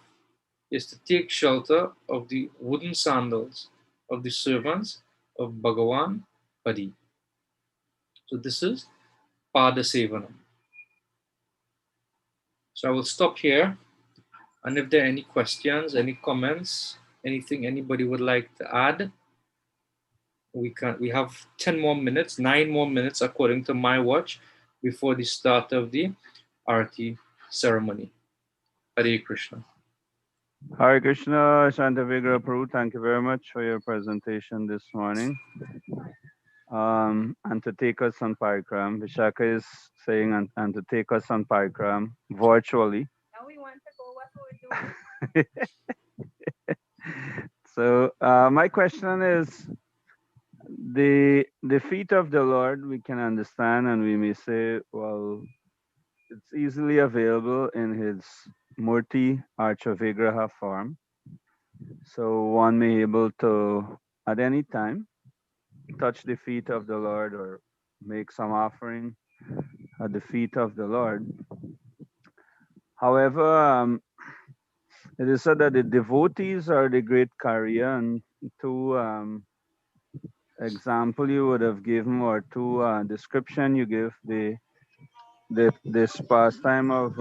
is to take shelter of the wooden sandals of the servants of Bhagavan Hari. So this is Pada Sevanam. So I will stop here. And if there are any questions, any comments, anything anybody would like to add, we have 10 more minutes, 9 more minutes according to my watch before the start of the Arati ceremony. Hare Krishna. Hare Krishna, Shanta, Vigraha, Prabhu, thank you very much for your presentation this morning. And to take us on parikram, Vishaka is saying, and to take us on parikram virtually. Now we want to go, what we do? So my question is, the feet of the Lord, we can understand, and we may say, well, it's easily available in his Murti Archa Vigraha form. So one may be able to, at any time, touch the feet of the Lord or make some offering at the feet of the Lord. However, it is said that the devotees are the great carrier, and two example you would have given, or two description you give this pastime of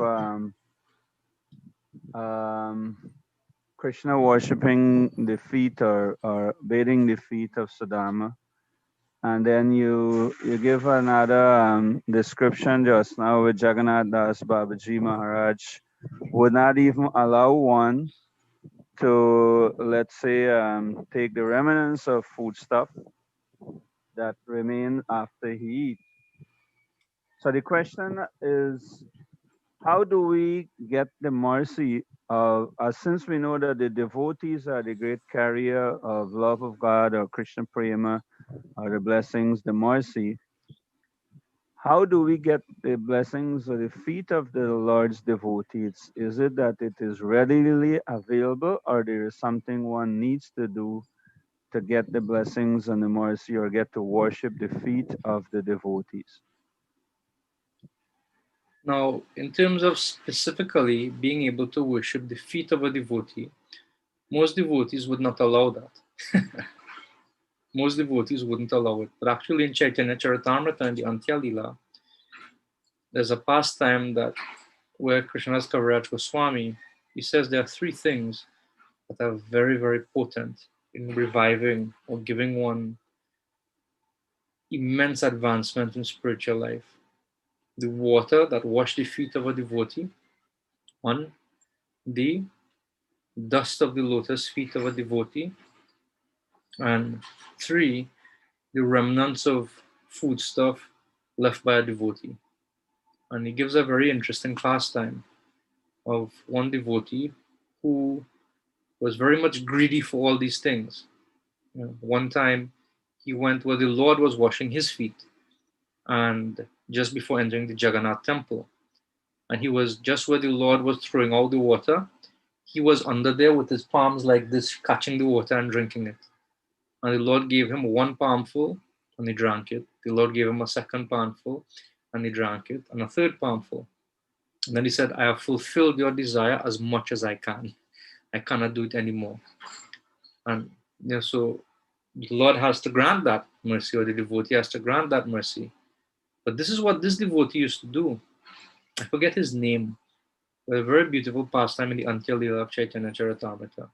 Krishna worshipping the feet or bathing the feet of Sudama. And then you give another description just now with Jagannath Das Babaji Maharaj would not even allow one to, let's say, take the remnants of foodstuff that remain after he eats. So the question is, how do we get the mercy of, since we know that the devotees are the great carrier of love of God or Krishna Prema, or the blessings, the mercy, how do we get the blessings of the feet of the Lord's devotees? Is it that it is readily available, or there is something one needs to do to get the blessings and the mercy, or get to worship the feet of the devotees? Now, in terms of specifically being able to worship the feet of a devotee, most devotees would not allow that. Most devotees wouldn't allow it. But actually in Chaitanya Charitamrita and the Antya Lila, there's a pastime that where Krishnadas Kaviraj Goswami, he says there are three things that are very, very potent in reviving or giving one immense advancement in spiritual life. The water that washed the feet of a devotee, one, the dust of the lotus feet of a devotee, and three, the remnants of foodstuff left by a devotee. And he gives a very interesting pastime of one devotee who was very much greedy for all these things. One time he went where the Lord was washing his feet, and just before entering the Jagannath temple. And he was just where the Lord was throwing out the water. He was under there with his palms like this, catching the water and drinking it. And the Lord gave him one palmful, and he drank it. The Lord gave him a second palmful, and he drank it, and a third palmful. And then he said, I have fulfilled your desire as much as I can. I cannot do it anymore. And so the Lord has to grant that mercy, or the devotee has to grant that mercy. But this is what this devotee used to do. I forget his name, but a very beautiful pastime in the Antya Leela of Chaitanya Charitamrita.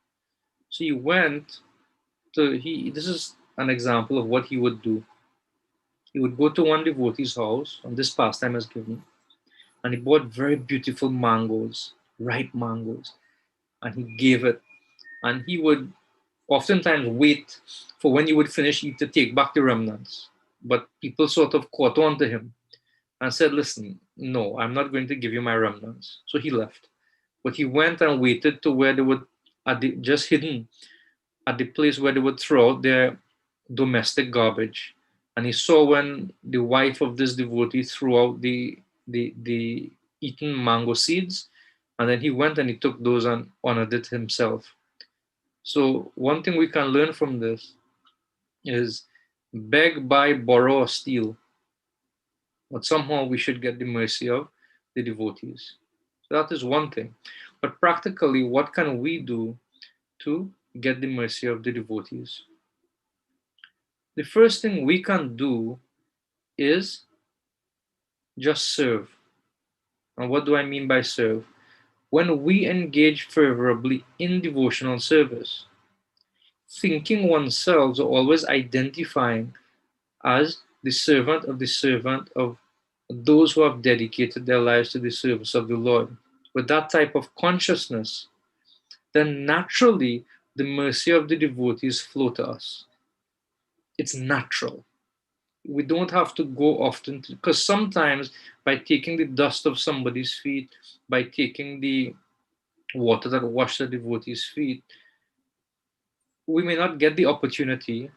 So he went to, this is an example of what he would do. He would go to one devotee's house, and this pastime is given, and he bought very beautiful mangoes, ripe mangoes, and he gave it. And he would oftentimes wait for when you would finish eat to take back the remnants. But people sort of caught on to him and said, listen, no, I'm not going to give you my remnants. So he left. But he went and waited to where they would, just hidden at the place where they would throw out their domestic garbage. And he saw when the wife of this devotee threw out the eaten mango seeds, and then he went and he took those and honored it himself. So one thing we can learn from this is beg, buy, borrow, or steal. But somehow we should get the mercy of the devotees. So that is one thing. But practically, what can we do to get the mercy of the devotees? The first thing we can do is just serve. And what do I mean by serve? When we engage favorably in devotional service, thinking oneself or always identifying as the servant of those who have dedicated their lives to the service of the Lord. With that type of consciousness, then naturally the mercy of the devotees flow to us. It's natural. We don't have to go often, because sometimes by taking the dust of somebody's feet, by taking the water that washed the devotee's feet, we may not get the opportunity,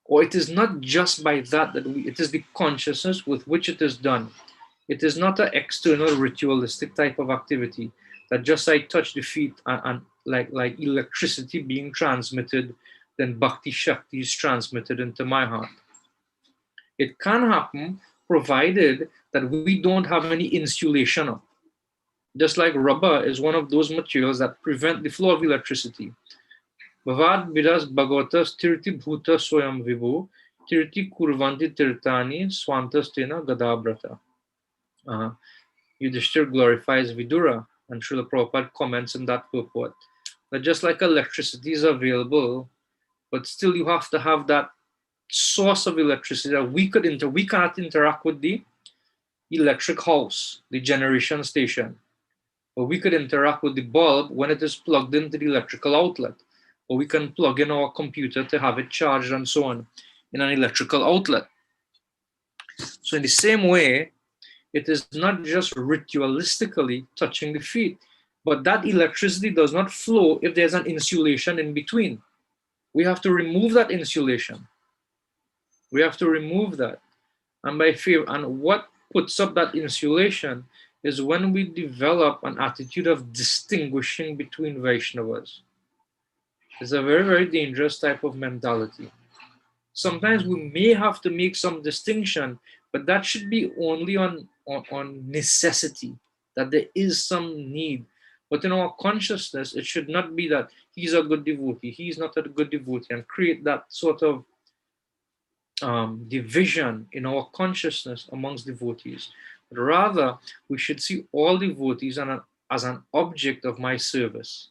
or it is not just by that it is the consciousness with which it is done. It is not an external ritualistic type of activity that just I touch the feet and like electricity being transmitted, then Bhakti Shakti is transmitted into my heart. It can happen provided that we don't have any insulation up. Just like rubber is one of those materials that prevent the flow of electricity. Bhavad vidas bhagavatas tirti bhuta soyam vibhu tirti kurvanti tirtani swantastena gadabrata. Yudhishthir glorifies Vidura, and Srila Prabhupada comments in that purport that just like electricity is available, but still you have to have that source of electricity that we cannot interact with the electric house, the generation station, but we could interact with the bulb when it is plugged into the electrical outlet, or we can plug in our computer to have it charged and so on in an electrical outlet. So in the same way, it is not just ritualistically touching the feet, but that electricity does not flow if there's an insulation in between. We have to remove that insulation. We have to remove that. And by fear, and what puts up that insulation is when we develop an attitude of distinguishing between Vaishnavas. It's a very, very dangerous type of mentality. Sometimes we may have to make some distinction, but that should be only on necessity, that there is some need. But in our consciousness, it should not be that he's a good devotee, he's not a good devotee, and create that sort of division in our consciousness amongst devotees. But rather, we should see all devotees as an object of my service.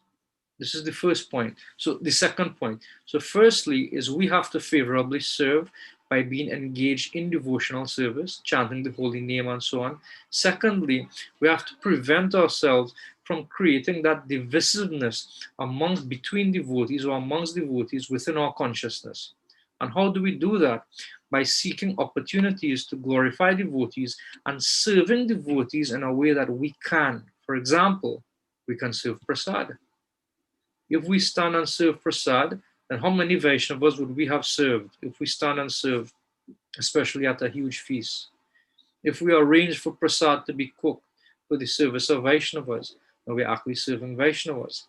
This is the first point. So the second point. So firstly is we have to favorably serve by being engaged in devotional service, chanting the holy name and so on. Secondly, we have to prevent ourselves from creating that divisiveness between devotees or amongst devotees within our consciousness. And how do we do that? By seeking opportunities to glorify devotees and serving devotees in a way that we can. For example, we can serve prasad. If we stand and serve prasad, then how many Vaishnavas would we have served if we stand and serve, especially at a huge feast? If we arrange for prasad to be cooked for the service of Vaishnavas, then we're actually serving Vaishnavas.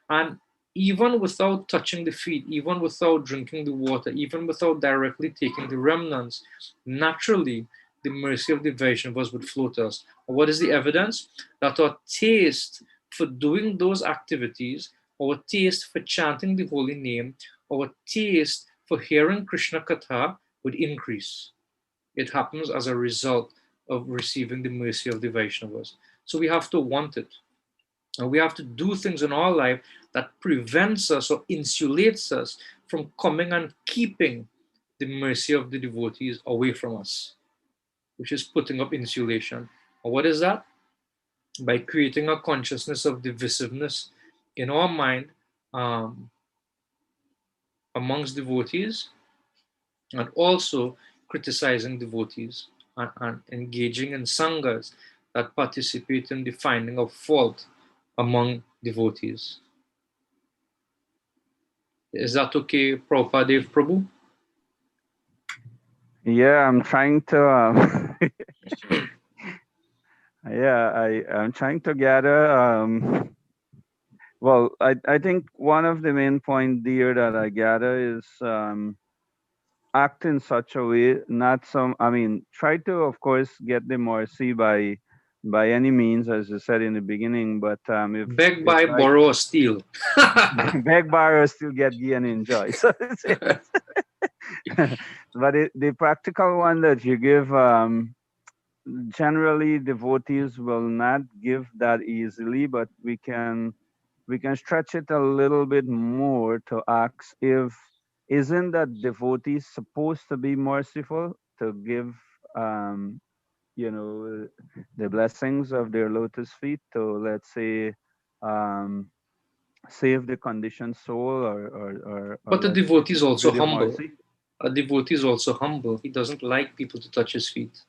And even without touching the feet, even without drinking the water, even without directly taking the remnants, naturally the mercy of the Vaishnavas would flow to us. What is the evidence? That our taste for doing those activities, our taste for chanting the holy name, our taste for hearing Krishna Katha would increase. It happens as a result of receiving the mercy of the Vaishnavas. So we have to want it. And we have to do things in our life that prevents us or insulates us from coming and keeping the mercy of the devotees away from us, which is putting up insulation. And what is that? By creating a consciousness of divisiveness in our mind amongst devotees, and also criticizing devotees and engaging in sanghas that participate in the finding of fault among devotees. Is that okay, Prabhupada Prabhu? Yeah, I'm trying to. I'm trying to gather. Well, I think one of the main point there that I gather is act in such a way, not some. I mean, try to, of course, get the mercy by any means, as you said in the beginning. But Beg, if buy, like borrow, or steal. beg, borrow, still get and enjoy. So but the practical one that you give, generally devotees will not give that easily, but we can stretch it a little bit more to ask if isn't that devotees supposed to be merciful to give you know the blessings of their lotus feet to, let's say, um, save the conditioned soul, or But the let's say devotee is also with the humble. mercy. A devotee is also humble. He doesn't like people to touch his feet.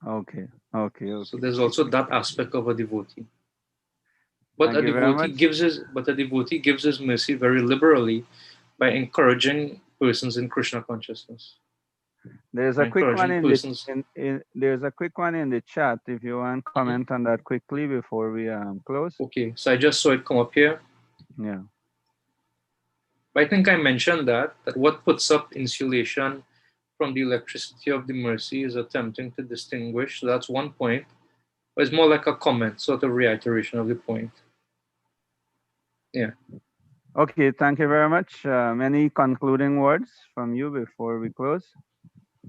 Okay, So okay. there's also that aspect of a devotee. But Thank you very much. a devotee gives his mercy very liberally by encouraging persons in Krishna consciousness. There's By a quick one encouraging in the persons. there's a quick one in the chat. If you want to comment on that quickly before we close. Okay, so I just saw it come up here. Yeah. But I think I mentioned that what puts up insulation from the electricity of the mercy is attempting to distinguish. So that's one point. But it's more like a comment, sort of reiteration of the point. Yeah. Okay, thank you very much. Any concluding words from you before we close?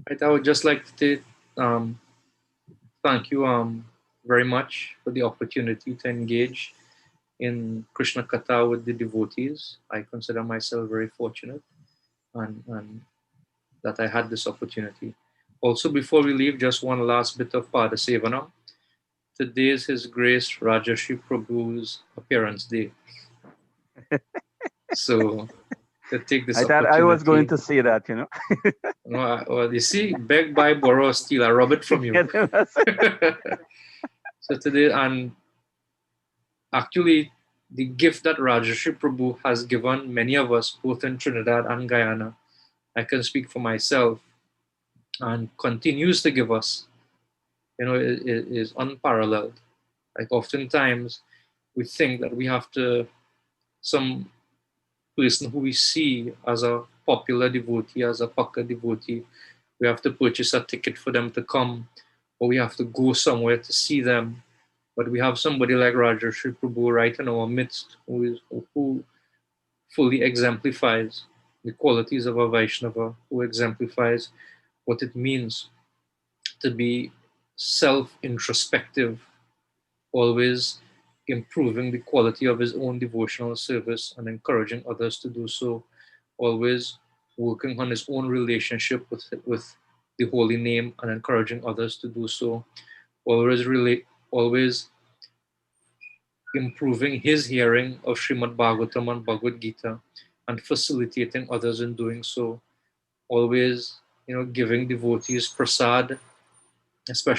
Right, I would just like to thank you very much for the opportunity to engage in Krishna Katha with the devotees. I consider myself very fortunate and that I had this opportunity. Also, before we leave, just one last bit of Pada Sevanam. Today is His Grace Rajarshi Prabhu's appearance day. So, to take this I thought opportunity. I was going to say that, No, well, you see, beg, buy, borrow, steal. I rob it from you. So today, and actually, the gift that Rajarshi Prabhu has given many of us, both in Trinidad and Guyana, I can speak for myself, and continues to give us, is unparalleled. Like oftentimes, we think that we have to, some person who we see as a popular devotee, as a Pakka devotee, we have to purchase a ticket for them to come, or we have to go somewhere to see them. But we have somebody like Rajarshi Prabhu right in our midst who fully exemplifies the qualities of a Vaishnava, who exemplifies what it means to be self-introspective, always improving the quality of his own devotional service and encouraging others to do so, always working on his own relationship with the holy name and encouraging others to do so, always improving his hearing of Srimad Bhagavatam and Bhagavad Gita and facilitating others in doing so, always giving devotees prasad, especially